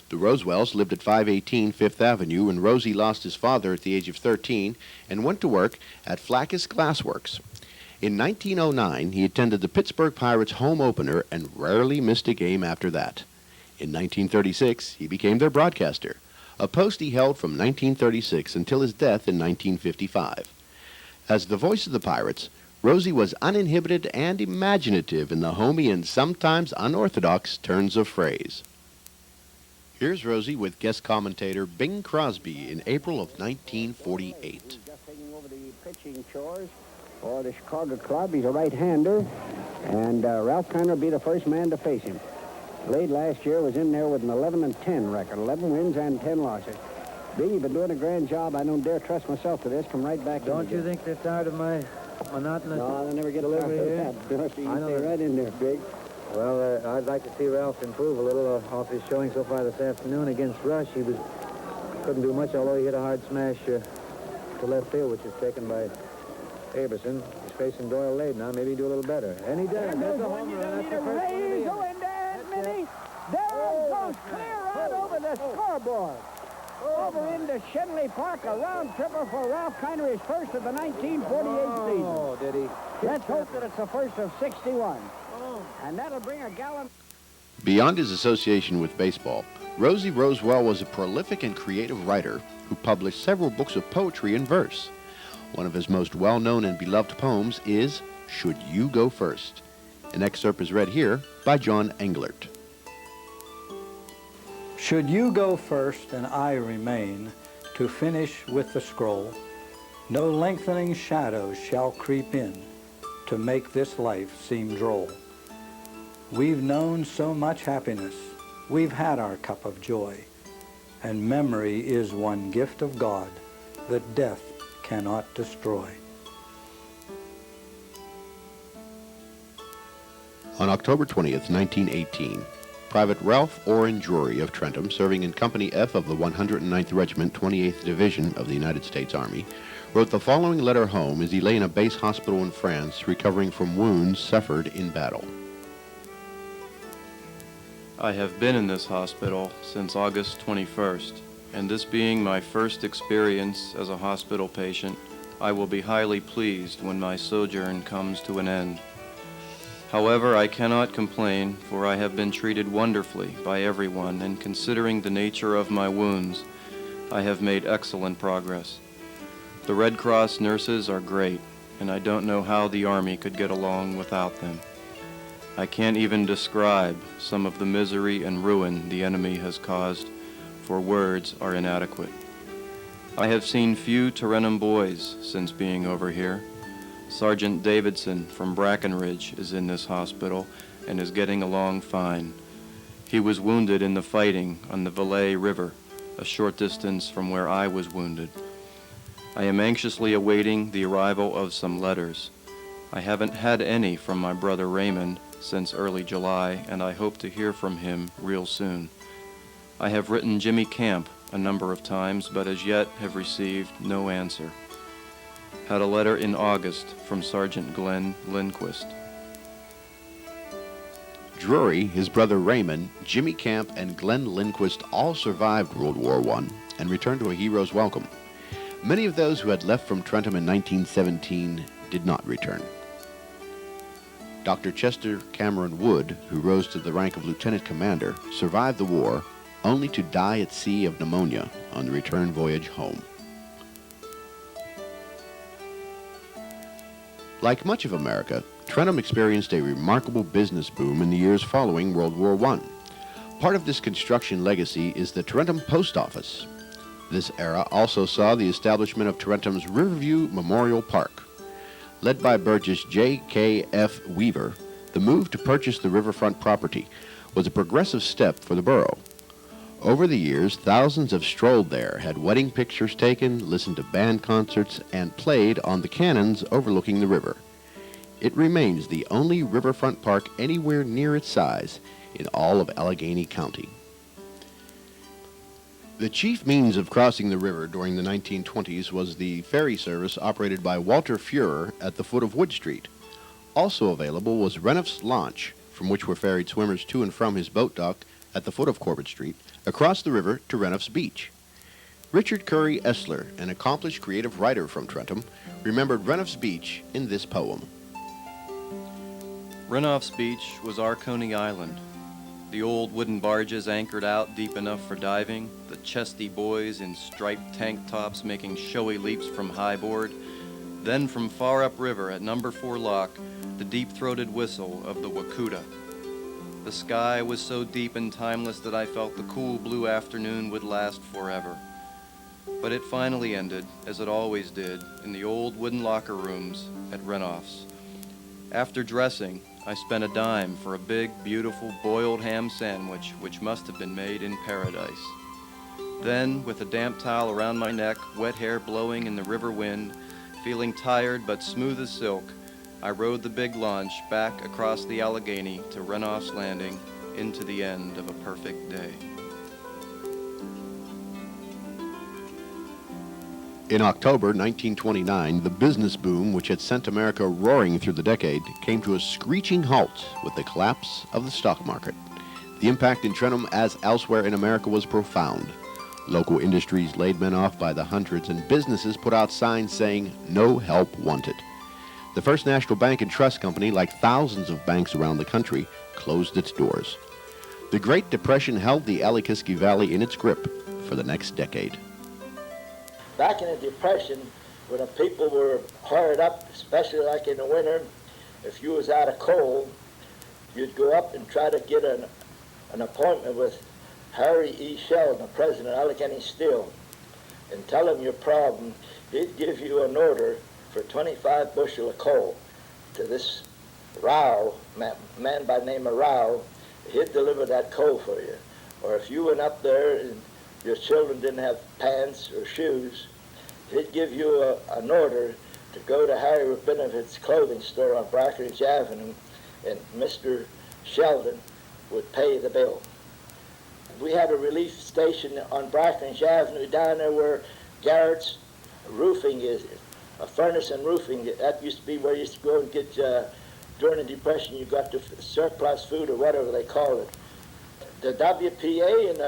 The Rosewells lived at 518 Fifth Avenue when Rosie lost his father at the age of 13 and went to work at Flackis Glassworks. In 1909, he attended the Pittsburgh Pirates home opener and rarely missed a game after that. In 1936, he became their broadcaster, a post he held from 1936 until his death in 1955. As the voice of the Pirates, Rosie was uninhibited and imaginative in the homey and sometimes unorthodox turns of phrase. Here's Rosie with guest commentator Bing Crosby in April of 1948. Just taking over the pitching chores for the Chicago club. He's a right-hander, and Ralph Kiner will be the first man to face him. Late last year was in there with an 11-10 record, 11 wins and 10 losses. Bing, you've been doing a grand job. I don't dare trust myself to this. Come right back. Don't you think they're tired of my monotonous No, they'll never get a delivery here. here? You stay right in there, Big. Well, I'd like to see Ralph improve a little off his showing so far this afternoon against Rush. He couldn't do much, although he hit a hard smash to left field, which is taken by Aberson. He's facing Doyle Lade now. Maybe he'll do a little better. And he does. That's a home run. That's the first one of the inning. Minnie. There goes clear out over the scoreboard. Over into Shenley Park, a round tripper for Ralph Kiner, his first of the 1948 season. Oh, did he? Let's hope that it's the first of 61. And that'll bring a gallon. Beyond his association with baseball, Rosie Rosewell was a prolific and creative writer who published several books of poetry and verse. One of his most well-known and beloved poems is Should You Go First? An excerpt is read here by John Englert. Should you go first and I remain to finish with the scroll, no lengthening shadows shall creep in to make this life seem droll. We've known so much happiness, we've had our cup of joy, and memory is one gift of God that death cannot destroy. On October 20th, 1918, Private Ralph Orrin Drury of Tarentum, serving in Company F of the 109th Regiment, 28th Division of the United States Army, wrote the following letter home as he lay in a base hospital in France recovering from wounds suffered in battle. I have been in this hospital since August 21st, and this being my first experience as a hospital patient, I will be highly pleased when my sojourn comes to an end. However, I cannot complain, for I have been treated wonderfully by everyone, and considering the nature of my wounds, I have made excellent progress. The Red Cross nurses are great, and I don't know how the Army could get along without them. I can't even describe some of the misery and ruin the enemy has caused, for words are inadequate. I have seen few Tarentum boys since being over here. Sergeant Davidson from Brackenridge is in this hospital and is getting along fine. He was wounded in the fighting on the Valais River, a short distance from where I was wounded. I am anxiously awaiting the arrival of some letters. I haven't had any from my brother Raymond since early July, and I hope to hear from him real soon. I have written Jimmy Camp a number of times, but as yet have received no answer. Had a letter in August from Sergeant Glenn Lindquist. Drury, his brother Raymond, Jimmy Camp, and Glenn Lindquist all survived World War I and returned to a hero's welcome. Many of those who had left from Tarentum in 1917 did not return. Dr. Chester Cameron Wood, who rose to the rank of lieutenant commander, survived the war only to die at sea of pneumonia on the return voyage home. Like much of America, Tarentum experienced a remarkable business boom in the years following World War I. Part of this construction legacy is the Tarentum Post Office. This era also saw the establishment of Tarentum's Riverview Memorial Park. Led by Burgess J.K.F. Weaver, the move to purchase the riverfront property was a progressive step for the borough. Over the years, thousands have strolled there, had wedding pictures taken, listened to band concerts, and played on the cannons overlooking the river. It remains the only riverfront park anywhere near its size in all of Allegheny County. The chief means of crossing the river during the 1920s was the ferry service operated by Walter Fuhrer at the foot of Wood Street. Also available was Reniff's Launch, from which were ferried swimmers to and from his boat dock at the foot of Corbett Street, across the river to Renoff's Beach. Richard Curry Essler, an accomplished creative writer from Tarentum, remembered Renoff's Beach in this poem. Renoff's Beach was our Coney Island. The old wooden barges anchored out deep enough for diving, the chesty boys in striped tank tops making showy leaps from highboard. Then from far upriver at number 4 lock, the deep-throated whistle of the Wakuta. The sky was so deep and timeless that I felt the cool blue afternoon would last forever. But it finally ended, as it always did, in the old wooden locker rooms at Renoff's. After dressing, I spent a dime for a big, beautiful boiled ham sandwich, which must have been made in paradise. Then, with a damp towel around my neck, wet hair blowing in the river wind, feeling tired but smooth as silk, I rode the big launch back across the Allegheny to Renoff's Landing into the end of a perfect day. In October 1929, the business boom, which had sent America roaring through the decade, came to a screeching halt with the collapse of the stock market. The impact in Tarentum, as elsewhere in America, was profound. Local industries laid men off by the hundreds, and businesses put out signs saying, "No help wanted." The First National Bank and Trust Company, like thousands of banks around the country, closed its doors. The Great Depression held the Allegheny Valley in its grip for the next decade. Back in the Depression, when the people were hard up, especially like in the winter, if you was out of coal, you'd go up and try to get an appointment with Harry E. Sheldon, the president of Allegheny Steel, and tell him your problem. He'd give you an order for 25 bushel of coal to this Rao, man by the name of Rao. He'd deliver that coal for you. Or if you went up there and your children didn't have pants or shoes, he'd give you an order to go to Harry Rabinovich's clothing store on Brackenridge Avenue, and Mr. Sheldon would pay the bill. We had a relief station on Brackenridge Avenue down there where Garrett's roofing is, a furnace and roofing. That used to be where you used to go and get, during the Depression, you got the surplus food or whatever they call it. The WPA and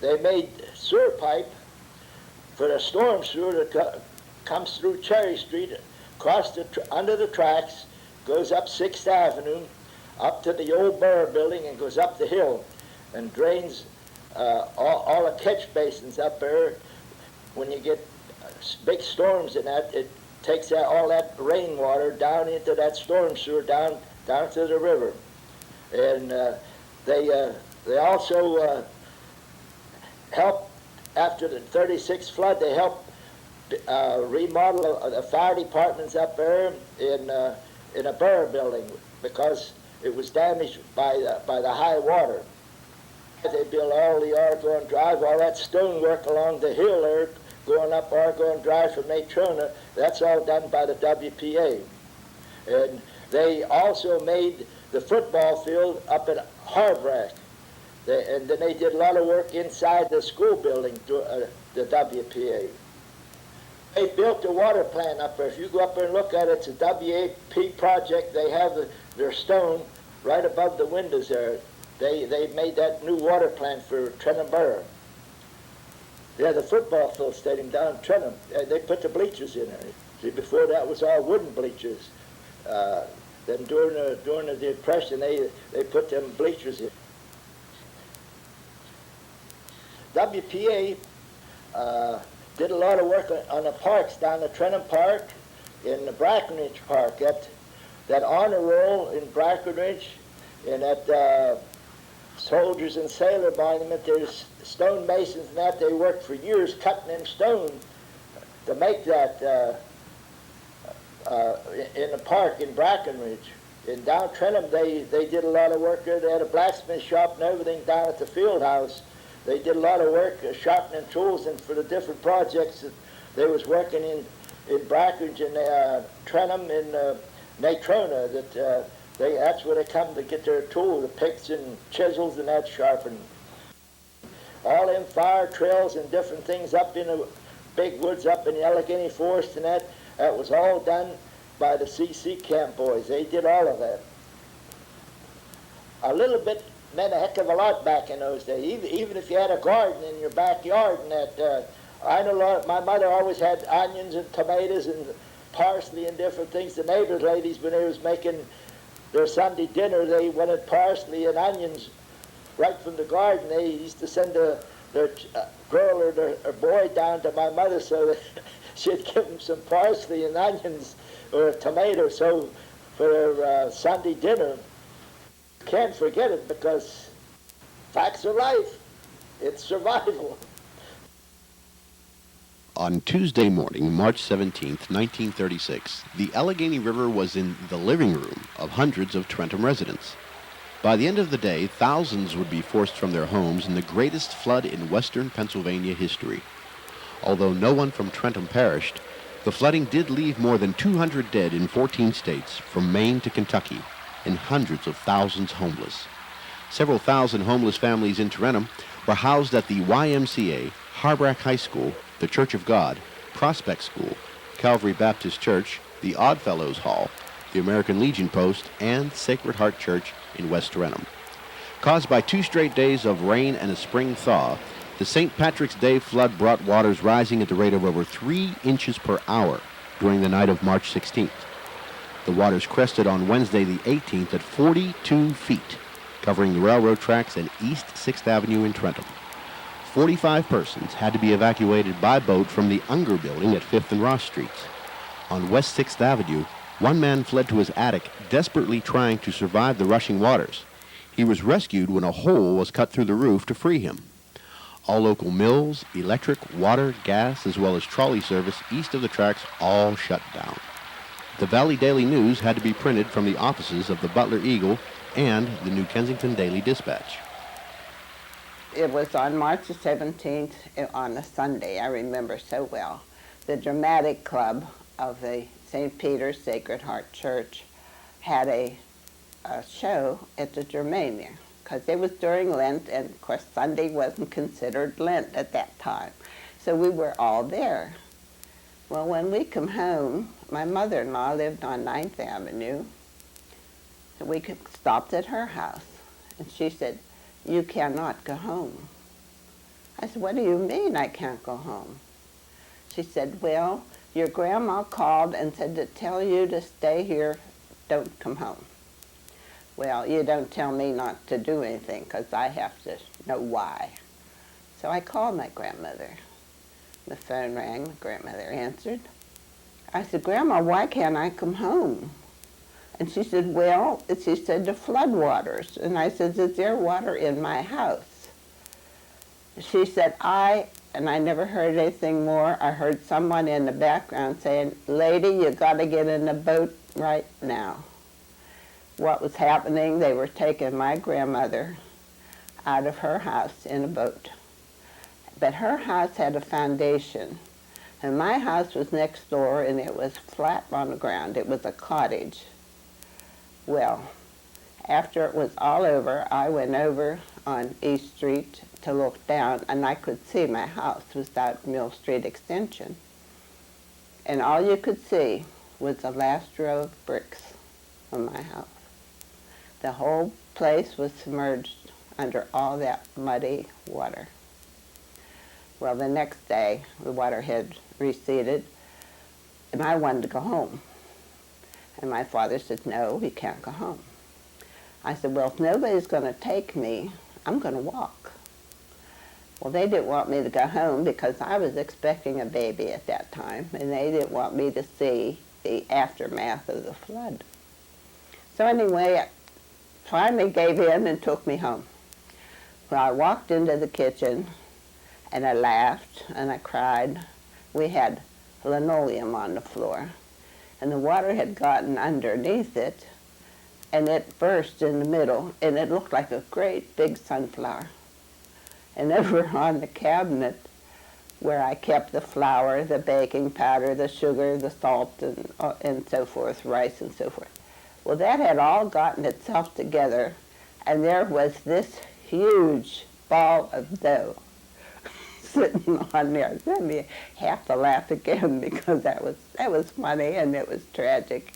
they made sewer pipe for the storm sewer that comes through Cherry Street, across under the tracks, goes up 6th Avenue, up to the old borough building, and goes up the hill, and drains all the catch basins up there. When you get big storms in that, it takes all that rainwater down into that storm sewer, down to the river. And they also helped, after the 36 flood, they helped remodel the fire departments up there in a borough building because it was damaged by the high water. They built all the Argonne Drive, all that stonework along the hill there, going up Argonne Drive from Natrona. That's all done by the WPA. And they also made the football field up at Harbrack. And then they did a lot of work inside the school building, the WPA. They built a water plant up there. If you go up there and look at it, it's a WAP project. They have their stone right above the windows there. They made that new water plant for Tarentum Borough. Yeah, the football field stadium down in Tarentum. They put the bleachers in there. See, before that was all wooden bleachers. Then during the Depression, they put them bleachers in. WPA did a lot of work on the parks down the Tarentum Park, in the Brackenridge Park, that honor roll in Brackenridge, and at Soldiers and Sailor Monument. There's stonemasons and that. They worked for years cutting them stone to make that in the park in Brackenridge. In down Tarentum, they did a lot of work there. They had a blacksmith shop and everything down at the field house. They did a lot of work sharpening tools, and for the different projects that they was working in Brackenridge and Tarentum and Natrona, that's where they come to get their tools, the picks and chisels and that sharpened. All them fire trails and different things up in the big woods up in the Allegheny Forest and that was all done by the CC Camp boys. They did all of that. a little bit meant a heck of a lot back in those days. Even if you had a garden in your backyard, and that I know my mother always had onions and tomatoes and parsley and different things. The neighbors' ladies, when they was making their Sunday dinner, they wanted parsley and onions right from the garden. They used to send their girl or their boy down to my mother so that she'd give them some parsley and onions or a tomato so for their Sunday dinner. Can't forget it because facts of life. It's survival. On Tuesday morning, March 17th, 1936, the Allegheny River was in the living room of hundreds of Tarentum residents. By the end of the day, thousands would be forced from their homes in the greatest flood in western Pennsylvania history. Although no one from Tarentum perished, the flooding did leave more than 200 dead in 14 states, from Maine to Kentucky, and hundreds of thousands homeless. Several thousand homeless families in Tarentum were housed at the YMCA, Harbrack High School, the Church of God, Prospect School, Calvary Baptist Church, the Oddfellows Hall, the American Legion Post, and Sacred Heart Church in West Tarentum. Caused by 2 straight days of rain and a spring thaw, the St. Patrick's Day flood brought waters rising at the rate of over 3 inches per hour during the night of March 16th. The waters crested on Wednesday the 18th at 42 feet, covering the railroad tracks and East 6th Avenue in Tarentum. 45 persons had to be evacuated by boat from the Unger building at 5th and Ross Streets. On West 6th Avenue, one man fled to his attic, desperately trying to survive the rushing waters. He was rescued when a hole was cut through the roof to free him. All local mills, electric, water, gas, as well as trolley service east of the tracks all shut down. The Valley Daily News had to be printed from the offices of the Butler Eagle and the New Kensington Daily Dispatch. It was on March the 17th, on a Sunday, I remember so well. The Dramatic Club of the St. Peter's Sacred Heart Church had a show at the Germania, because it was during Lent, and of course Sunday wasn't considered Lent at that time. So we were all there. Well, when we come home, my mother-in-law lived on 9th Avenue, and we stopped at her house, and she said, "You cannot go home." I said, "What do you mean I can't go home?" She said, "Well, your grandma called and said to tell you to stay here, don't come home." Well, you don't tell me not to do anything because I have to know why. So I called my grandmother. The phone rang, my grandmother answered. I said, "Grandma, why can't I come home?" And she said, "Well," she said, "the flood waters." And I said, "Is there water in my house?" She said, and I never heard anything more. I heard someone in the background saying, "Lady, you got to get in the boat right now." What was happening, they were taking my grandmother out of her house in a boat. But her house had a foundation, and my house was next door, and it was flat on the ground. It was a cottage. Well, after it was all over, I went over on East Street to look down, and I could see my house was that Mill Street extension. And all you could see was the last row of bricks on my house. The whole place was submerged under all that muddy water. Well, the next day, the water had receded, and I wanted to go home. And my father said, "No, we can't go home." I said, "Well, if nobody's going to take me, I'm going to walk." Well, they didn't want me to go home because I was expecting a baby at that time, and they didn't want me to see the aftermath of the flood. So anyway, I finally gave in and took me home. Well, I walked into the kitchen, and I laughed, and I cried. We had linoleum on the floor, and the water had gotten underneath it, and it burst in the middle, and it looked like a great big sunflower. And over on the cabinet where I kept the flour, the baking powder, the sugar, the salt, and so forth, rice and so forth. Well, that had all gotten itself together, and there was this huge ball of dough sitting on there. It made me have to laugh again because that was funny and it was tragic.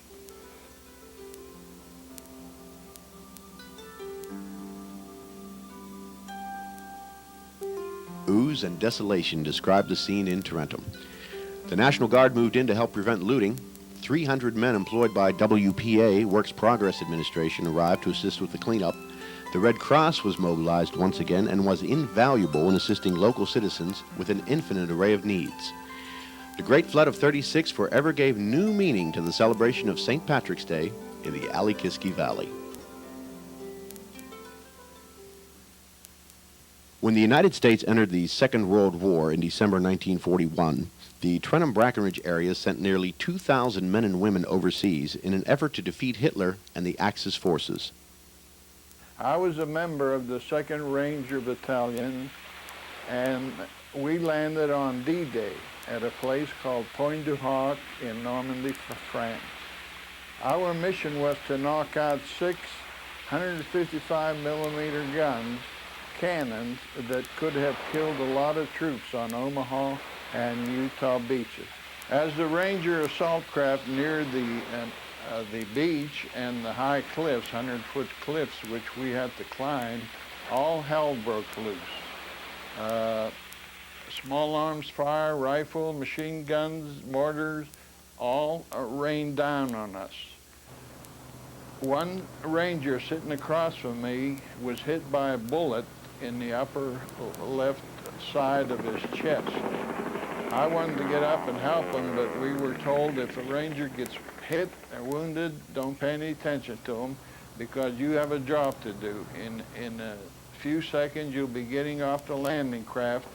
Ooze and Desolation describe the scene in Tarentum. The National Guard moved in to help prevent looting. 300 men employed by WPA, Works Progress Administration, arrived to assist with the cleanup. The Red Cross was mobilized once again and was invaluable in assisting local citizens with an infinite array of needs. The Great Flood of '36 forever gave new meaning to the celebration of St. Patrick's Day in the Allegheny Valley. When the United States entered the Second World War in December 1941, the Tarentum-Brackenridge area sent nearly 2,000 men and women overseas in an effort to defeat Hitler and the Axis forces. I was a member of the 2nd Ranger Battalion, and we landed on D-Day at a place called Point du Hoc in Normandy, France. Our mission was to knock out 6 155-millimeter guns, cannons, that could have killed a lot of troops on Omaha and Utah beaches. As the Ranger assault craft neared the beach and the high cliffs, 100-foot cliffs, which we had to climb, all hell broke loose. Small arms fire, rifle, machine guns, mortars, all rained down on us. One Ranger sitting across from me was hit by a bullet in the upper left side of his chest. I wanted to get up and help him, but we were told if a Ranger gets hit or wounded, don't pay any attention to him because you have a job to do. In a few seconds, you'll be getting off the landing craft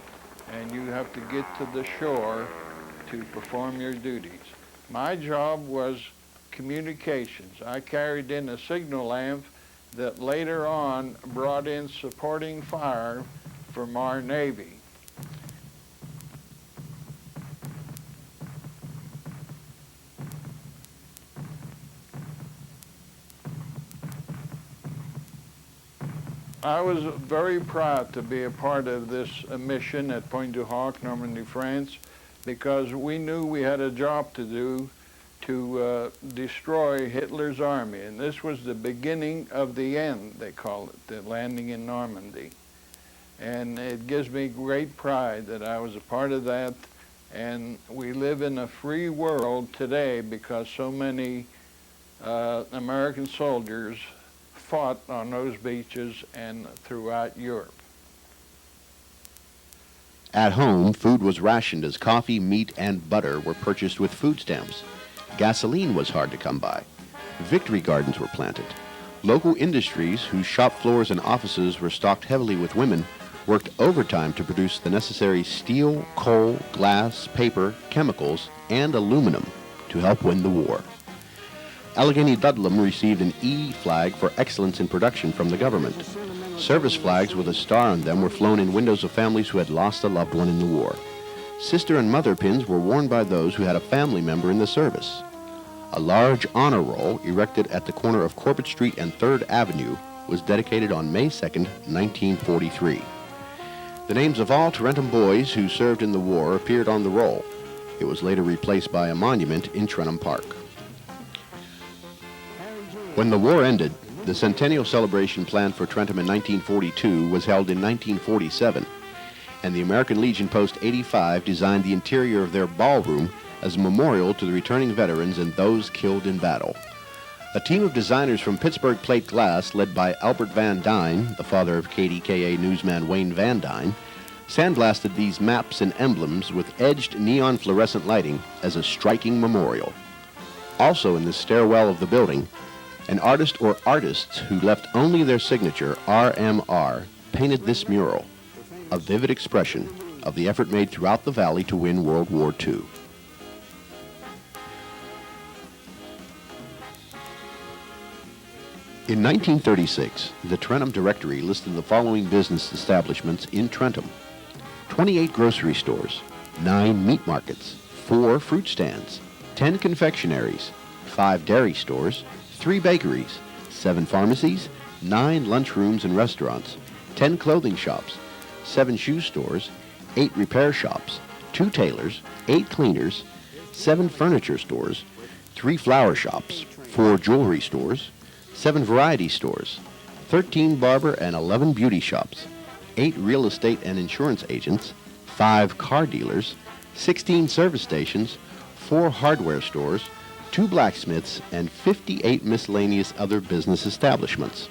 and you have to get to the shore to perform your duties. My job was communications. I carried in a signal lamp that later on brought in supporting fire from our Navy. I was very proud to be a part of this mission at Point du Hoc, Normandy, France, because we knew we had a job to do to destroy Hitler's army. And this was the beginning of the end, they call it, the landing in Normandy. And it gives me great pride that I was a part of that. And we live in a free world today because so many American soldiers fought on those beaches and throughout Europe. At home, food was rationed as coffee, meat, and butter were purchased with food stamps. Gasoline was hard to come by. Victory gardens were planted. Local industries, whose shop floors and offices were stocked heavily with women, worked overtime to produce the necessary steel, coal, glass, paper, chemicals, and aluminum to help win the war. Allegheny Ludlam received an E flag for excellence in production from the government. Service flags with a star on them were flown in windows of families who had lost a loved one in the war. Sister and mother pins were worn by those who had a family member in the service. A large honor roll erected at the corner of Corbett Street and 3rd Avenue was dedicated on May 2nd, 1943. The names of all Tarentum boys who served in the war appeared on the roll. It was later replaced by a monument in Tarentum Park. When the war ended, the centennial celebration planned for Tarentum in 1942 was held in 1947, and the American Legion Post 85 designed the interior of their ballroom as a memorial to the returning veterans and those killed in battle. A team of designers from Pittsburgh Plate Glass, led by Albert Van Dyne, the father of KDKA newsman Wayne Van Dyne, sandblasted these maps and emblems with edged neon fluorescent lighting as a striking memorial. Also in the stairwell of the building, an artist or artists who left only their signature, RMR, painted this mural, a vivid expression of the effort made throughout the valley to win World War II. In 1936, the Tarentum Directory listed the following business establishments in Tarentum: 28 grocery stores, 9 meat markets, 4 fruit stands, 10 confectionaries, 5 dairy stores, 3 bakeries, 7 pharmacies, 9 lunchrooms and restaurants, 10 clothing shops, 7 shoe stores, 8 repair shops, 2 tailors, 8 cleaners, 7 furniture stores, 3 flower shops, 4 jewelry stores, 7 variety stores, 13 barber and 11 beauty shops, 8 real estate and insurance agents, 5 car dealers, 16 service stations, 4 hardware stores, 2 blacksmiths, and 58 miscellaneous other business establishments.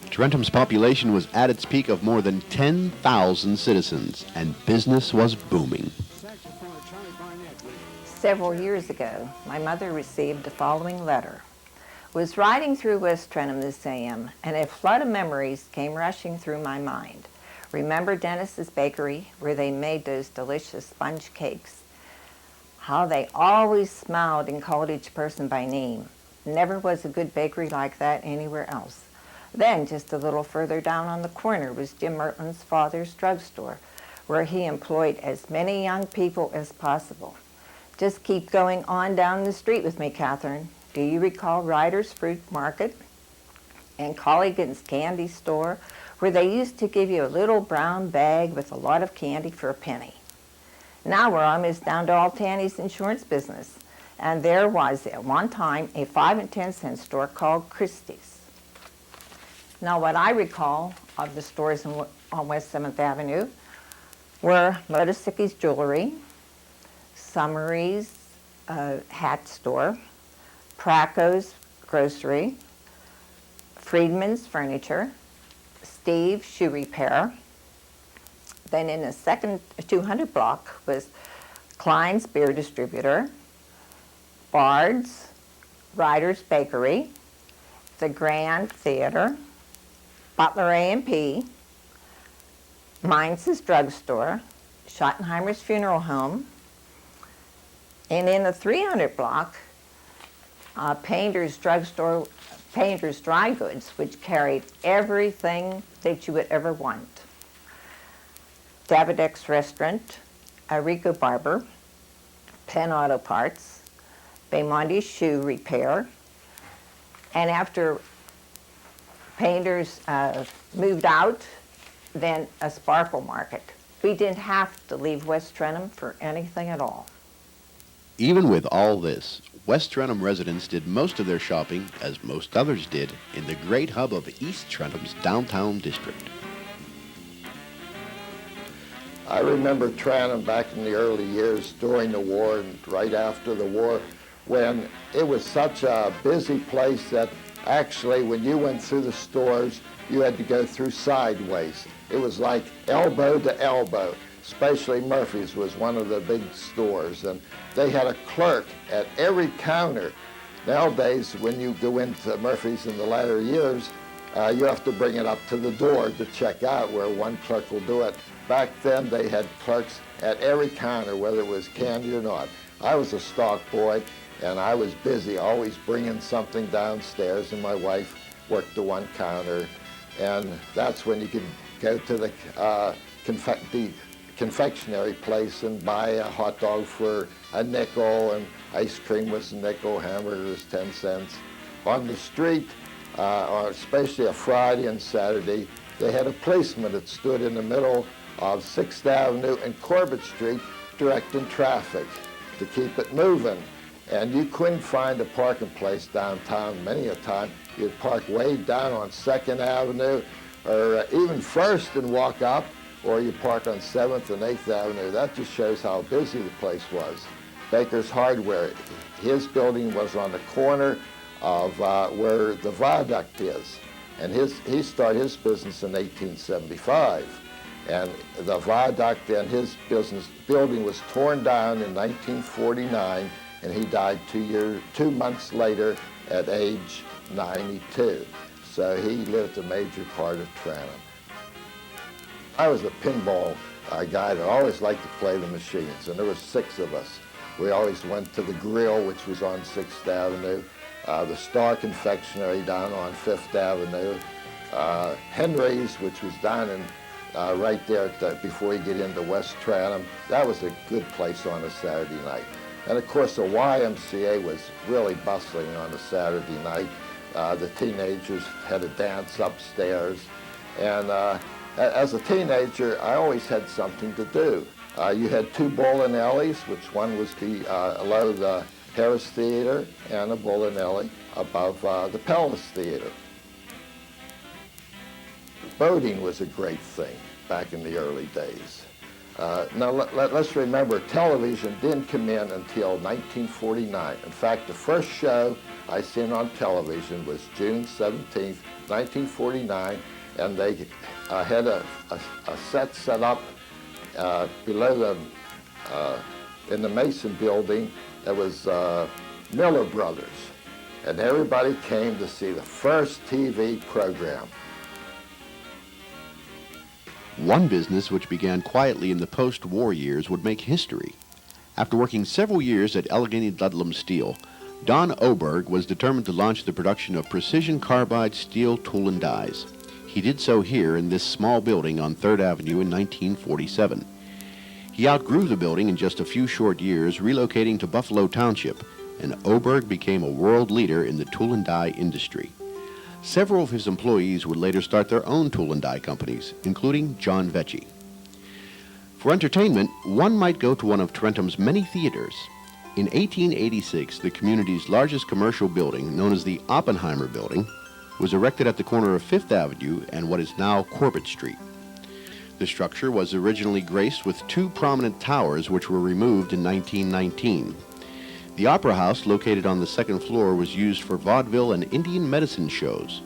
Tarentum's population was at its peak of more than 10,000 citizens, and business was booming. Several years ago, my mother received the following letter. Was riding through West Tarentum this AM, and a flood of memories came rushing through my mind. Remember Dennis's Bakery, where they made those delicious sponge cakes? How they always smiled and called each person by name. Never was a good bakery like that anywhere else. Then, just a little further down on the corner was Jim Mertlin's father's drugstore, where he employed as many young people as possible. Just keep going on down the street with me, Catherine. Do you recall Ryder's Fruit Market and Colligan's Candy Store, where they used to give you a little brown bag with a lot of candy for a penny? Now we're almost down to Altani's insurance business, and there was at one time a 5 and 10 cent store called Christie's. Now what I recall of the stores on West 7th Avenue were Motosicky's Jewelry, Summery's Hat Store, Praco's Grocery, Friedman's Furniture, Steve's Shoe Repair. Then in the second 200 block was Klein's Beer Distributor, Bard's, Ryder's Bakery, the Grand Theater, Butler A&P, Mainz's Drugstore, Schottenheimer's Funeral Home, and in the 300 block, Painter's Drugstore, Painter's Dry Goods, which carried everything that you would ever want. Davidex Restaurant, Rico Barber, Penn Auto Parts, Baymondi's Shoe Repair, and after Painters moved out, then a Sparkle Market. We didn't have to leave West Tarentum for anything at all. Even with all this, West Tarentum residents did most of their shopping, as most others did, in the great hub of East Tarentum's downtown district. I remember Tarentum back in the early years during the war and right after the war, when it was such a busy place that actually when you went through the stores, you had to go through sideways. It was like elbow to elbow. Especially Murphy's was one of the big stores, and they had a clerk at every counter. Nowadays, when you go into Murphy's in the latter years, you have to bring it up to the door to check out, where one clerk will do it. Back then, they had clerks at every counter, whether it was candy or not. I was a stock boy, and I was busy, always bringing something downstairs, and my wife worked the one counter. And that's when you could go to the confectionery place and buy a hot dog for a nickel, and ice cream was a nickel, hamburgers 10 cents. On the street, or especially a Friday and Saturday, they had a policeman that stood in the middle of 6th Avenue and Corbett Street directing traffic to keep it moving. And you couldn't find a parking place downtown many a time. You'd park way down on 2nd Avenue or even 1st and walk up, or you park on 7th and 8th Avenue. That just shows how busy the place was. Baker's Hardware, his building was on the corner of where the viaduct is. And he started his business in 1875. And the viaduct and his building was torn down in 1949, and he died 2 months later at age 92. So he lived a major part of Tarentum. I was a pinball guy that always liked to play the machines, and there were 6 of us. We always went to the Grill, which was on 6th Avenue, the Star Confectionery down on 5th Avenue, Henry's, which was down in right there before you get into West Tarentum. That was a good place on a Saturday night. And of course, the YMCA was really bustling on a Saturday night. The teenagers had a dance upstairs. And as a teenager, I always had something to do. You had 2 bowling alleys, which one was below the Harris Theater and a bowling alley above the Palace Theater. boating was a great thing back in the early days. Now let's remember, television didn't come in until 1949. In fact, the first show I seen on television was June 17th, 1949, and they had a set up below in the Mason building. It was Miller Brothers, and everybody came to see the first TV program. One business which began quietly in the post-war years would make history. After working several years at Allegheny Ludlam Steel, Don Oberg was determined to launch the production of precision carbide steel tool and dies. He did so here in this small building on 3rd Avenue in 1947. He outgrew the building in just a few short years, relocating to Buffalo Township, and Oberg became a world leader in the tool and die industry. Several of his employees would later start their own tool and die companies, including John Vecchi. For entertainment, one might go to one of Tarentum's many theaters. In 1886, the community's largest commercial building, known as the Oppenheimer Building, was erected at the corner of 5th Avenue and what is now Corbett Street. The structure was originally graced with 2 prominent towers which were removed in 1919. The Opera House, located on the 2nd floor, was used for vaudeville and Indian medicine shows.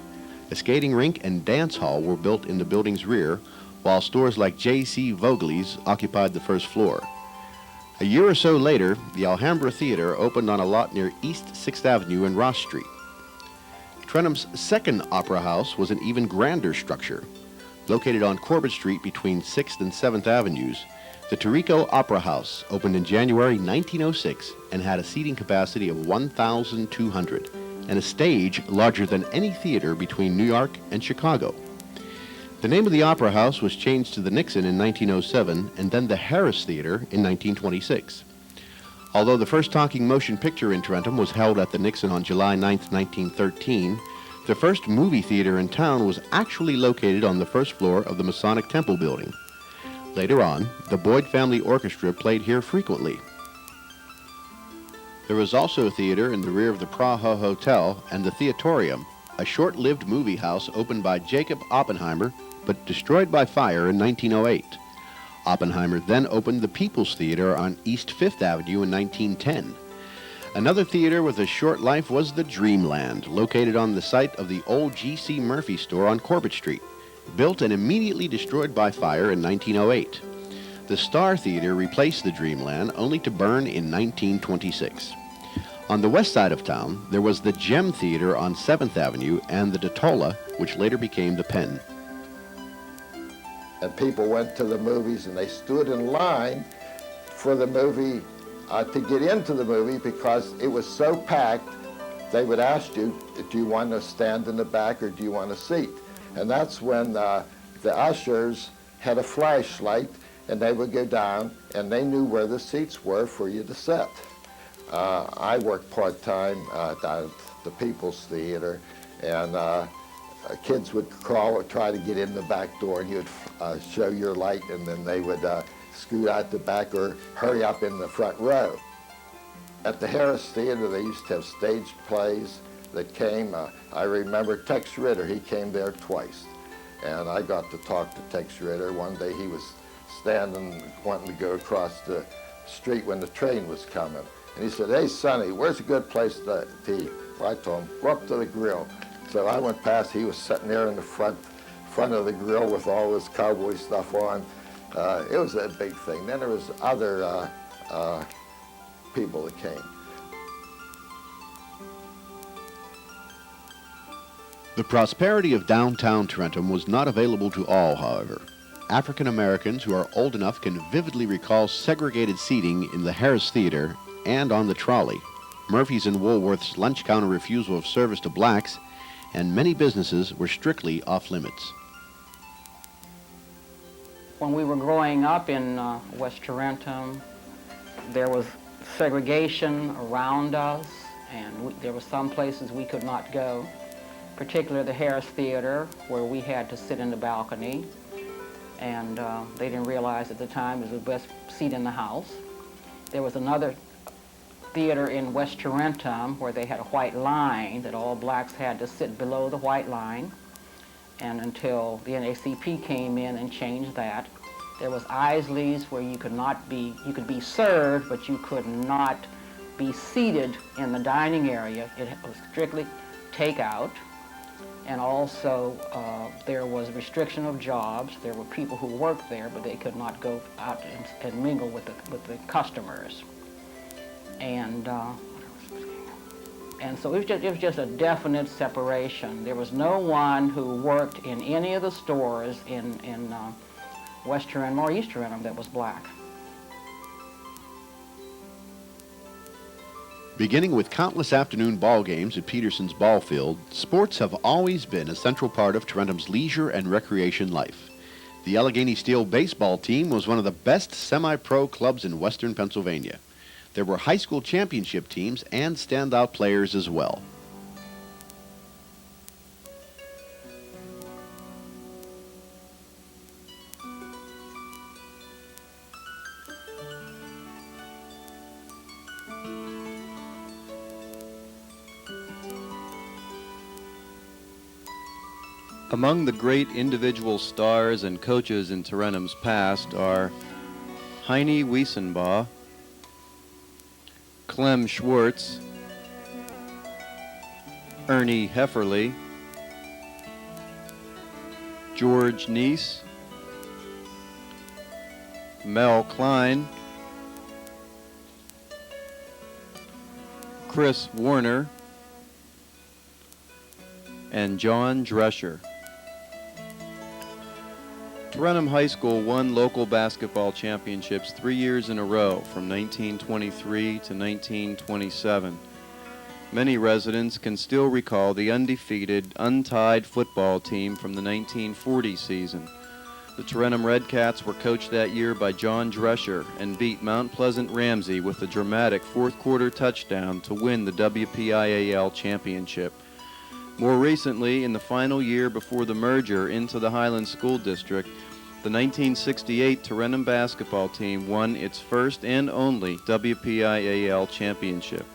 A skating rink and dance hall were built in the building's rear, while stores like J.C. Vogel's occupied the 1st floor. A year or so later, the Alhambra Theater opened on a lot near East 6th Avenue and Ross Street. Tarentum's 2nd Opera House was an even grander structure. Located on Corbett Street between 6th and 7th Avenues, the Tirico Opera House opened in January 1906 and had a seating capacity of 1,200 and a stage larger than any theater between New York and Chicago. The name of the Opera House was changed to the Nixon in 1907 and then the Harris Theater in 1926. Although the first talking motion picture in Tarentum was held at the Nixon on July 9, 1913, the first movie theater in town was actually located on the 1st floor of the Masonic Temple building. Later on, the Boyd Family Orchestra played here frequently. There was also a theater in the rear of the Praha Hotel and the Theatorium, a short-lived movie house opened by Jacob Oppenheimer but destroyed by fire in 1908. Oppenheimer then opened the People's Theater on East 5th Avenue in 1910. Another theater with a short life was the Dreamland, located on the site of the old G.C. Murphy store on Corbett Street, built and immediately destroyed by fire in 1908. The Star Theater replaced the Dreamland, only to burn in 1926. On the west side of town, there was the Gem Theater on 7th Avenue and the Datola, which later became the Penn. And people went to the movies and they stood in line for the movie to get into the movie because it was so packed. They would ask you, do you want to stand in the back or do you want a seat? And that's when the ushers had a flashlight and they would go down and they knew where the seats were for you to sit. I worked part-time down at the People's Theater, and kids would crawl or try to get in the back door and you'd show your light and then they would scoot out the back or hurry up in the front row. At the Harris Theater, they used to have stage plays that came. I remember Tex Ritter, he came there twice. And I got to talk to Tex Ritter. One day he was standing, wanting to go across the street when the train was coming. And he said, "Hey, Sonny, where's a good place to eat?" Well, I told him, "Go up to the grill." So I went past, he was sitting there in the front of the grill with all his cowboy stuff on. It was a big thing. Then there was other people that came. The prosperity of downtown Tarentum was not available to all, however. African Americans who are old enough can vividly recall segregated seating in the Harris Theater and on the trolley, Murphy's and Woolworth's lunch counter refusal of service to blacks, and many businesses were strictly off-limits. When we were growing up in West Tarentum, there was segregation around us, and there were some places we could not go, particularly the Harris Theater, where we had to sit in the balcony, and they didn't realize at the time it was the best seat in the house. There was another theater in West Tarentum where they had a white line that all blacks had to sit below the white line, and until the NACP came in and changed that. There was Isley's where you could be served, but you could not be seated in the dining area. It was strictly takeout. And also there was a restriction of jobs. There were people who worked there, but they could not go out and mingle with the customers. And so it was just a definite separation. There was no one who worked in any of the stores in West Tarentum or East Tarentum that was black. Beginning with countless afternoon ball games at Peterson's ball field, sports have always been a central part of Tarentum's leisure and recreation life. The Allegheny Steel baseball team was one of the best semi-pro clubs in western Pennsylvania. There were high school championship teams and standout players as well. Among the great individual stars and coaches in Tarentum's past are Heine Wiesenbaugh, Clem Schwartz, Ernie Hefferly, George Neese, Mel Klein, Chris Warner, and John Drescher. Tarentum High School won local basketball championships 3 years in a row from 1923 to 1927. Many residents can still recall the undefeated, untied football team from the 1940 season. The Tarentum Redcats were coached that year by John Drescher and beat Mount Pleasant Ramsey with a dramatic fourth-quarter touchdown to win the WPIAL championship. More recently, in the final year before the merger into the Highlands School District, the 1968 Tarentum basketball team won its first and only WPIAL championship.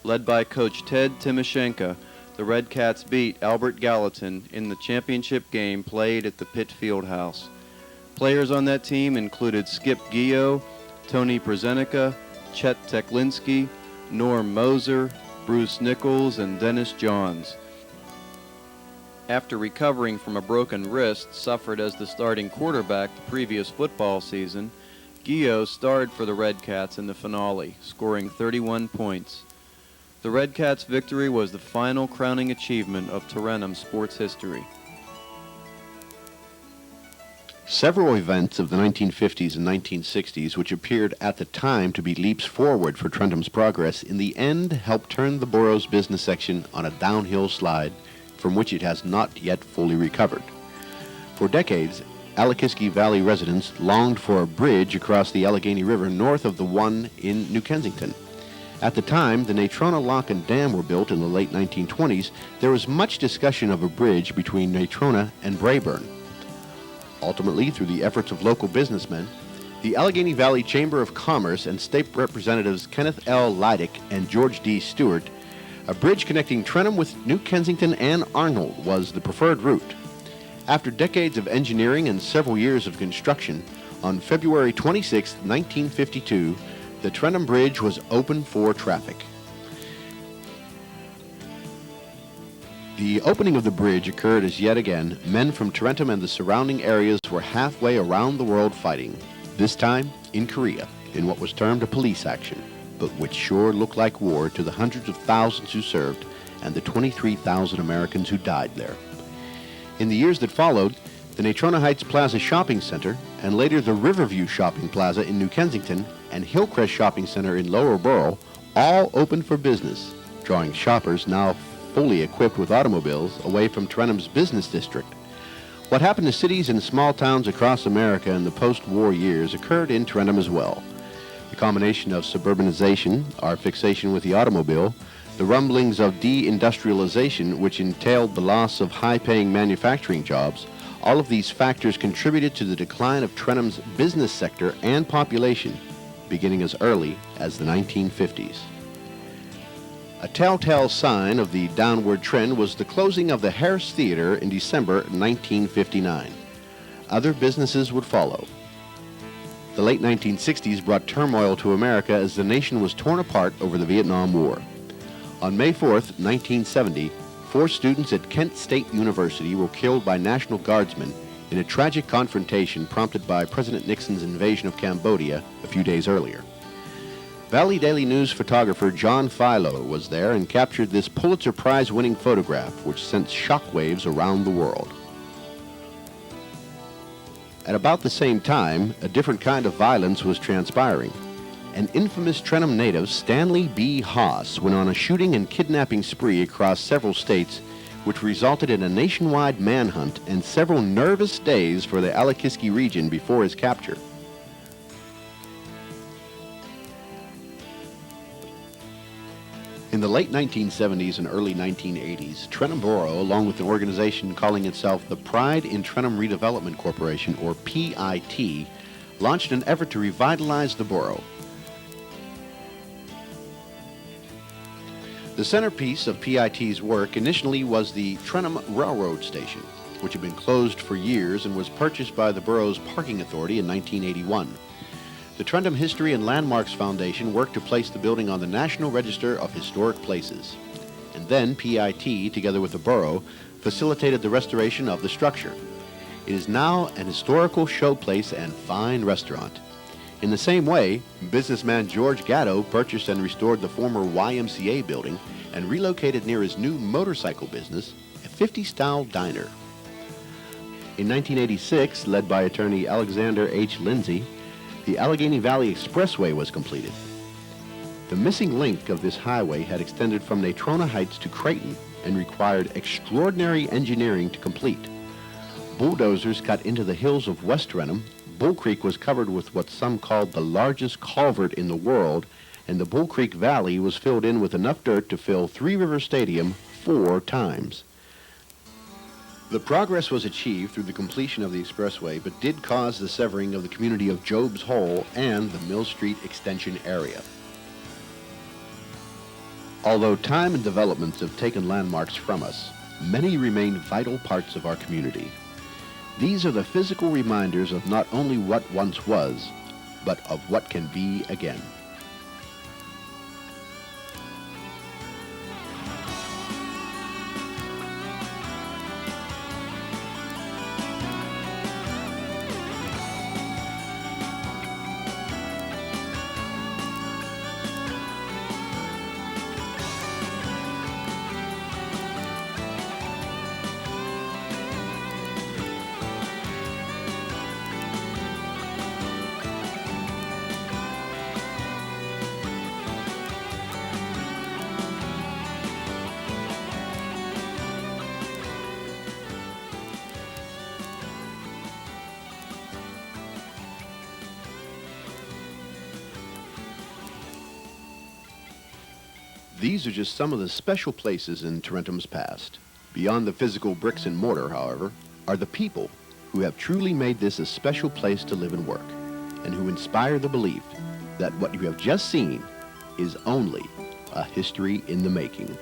Led by Coach Ted Timoshenko, the Redcats beat Albert Gallatin in the championship game played at the Pitt Fieldhouse. Players on that team included Skip Gio, Tony Przenica, Chet Teklinski, Norm Moser, Bruce Nichols, and Dennis Johns. After recovering from a broken wrist suffered as the starting quarterback the previous football season, Gio starred for the Redcats in the finale, scoring 31 points. The Redcats' victory was the final crowning achievement of Tarentum sports history. Several events of the 1950s and 1960s, which appeared at the time to be leaps forward for Tarentum's progress, in the end helped turn the borough's business section on a downhill slide from which it has not yet fully recovered. For decades, Allegheny Valley residents longed for a bridge across the Allegheny River north of the one in New Kensington. At the time the Natrona Lock and Dam were built in the late 1920s, there was much discussion of a bridge between Natrona and Braeburn. Ultimately, through the efforts of local businessmen, the Allegheny Valley Chamber of Commerce and State Representatives Kenneth L. Leidick and George D. Stewart, a bridge connecting Tarentum with New Kensington and Arnold was the preferred route. After decades of engineering and several years of construction, on February 26, 1952, the Tarentum Bridge was open for traffic. The opening of the bridge occurred as yet again men from Tarentum and the surrounding areas were halfway around the world fighting, this time in Korea, in what was termed a police action, but which sure looked like war to the hundreds of thousands who served and the 23,000 Americans who died there. In the years that followed, the Natrona Heights Plaza Shopping Center, and later the Riverview Shopping Plaza in New Kensington and Hillcrest Shopping Center in Lower Borough, all opened for business, drawing shoppers now fully equipped with automobiles away from Tarentum's business district. What happened to cities and small towns across America in the post-war years occurred in Tarentum as well. The combination of suburbanization, our fixation with the automobile, the rumblings of deindustrialization, which entailed the loss of high-paying manufacturing jobs, all of these factors contributed to the decline of Tarentum's business sector and population, beginning as early as the 1950s. A telltale sign of the downward trend was the closing of the Harris Theater in December 1959. Other businesses would follow. The late 1960s brought turmoil to America as the nation was torn apart over the Vietnam War. On May 4th, 1970, 4 students at Kent State University were killed by National Guardsmen in a tragic confrontation prompted by President Nixon's invasion of Cambodia a few days earlier. Valley Daily News photographer John Philo was there and captured this Pulitzer Prize-winning photograph, which sent shockwaves around the world. At about the same time, a different kind of violence was transpiring. An infamous Tarentum native, Stanley B. Haas, went on a shooting and kidnapping spree across several states, which resulted in a nationwide manhunt and several nervous days for the Allegheny region before his capture. In the late 1970s and early 1980s, Tarentum Borough, along with an organization calling itself the Pride in Tarentum Redevelopment Corporation, or PIT, launched an effort to revitalize the borough. The centerpiece of PIT's work initially was the Tarentum Railroad Station, which had been closed for years and was purchased by the borough's parking authority in 1981. The Tarentum History and Landmarks Foundation worked to place the building on the National Register of Historic Places. And then PIT, together with the borough, facilitated the restoration of the structure. It is now an historical showplace and fine restaurant. In the same way, businessman George Gatto purchased and restored the former YMCA building and relocated near his new motorcycle business, a 50-style diner. In 1986, led by attorney Alexander H. Lindsay, the Allegheny Valley Expressway was completed. The missing link of this highway had extended from Natrona Heights to Creighton and required extraordinary engineering to complete. Bulldozers cut into the hills of West Tarentum. Bull Creek was covered with what some called the largest culvert in the world, and the Bull Creek Valley was filled in with enough dirt to fill Three River Stadium 4 times. The progress was achieved through the completion of the expressway, but did cause the severing of the community of Job's Hole and the Mill Street Extension area. Although time and developments have taken landmarks from us, many remain vital parts of our community. These are the physical reminders of not only what once was, but of what can be again. These are just some of the special places in Tarentum's past. Beyond the physical bricks and mortar, however, are the people who have truly made this a special place to live and work, and who inspire the belief that what you have just seen is only a history in the making.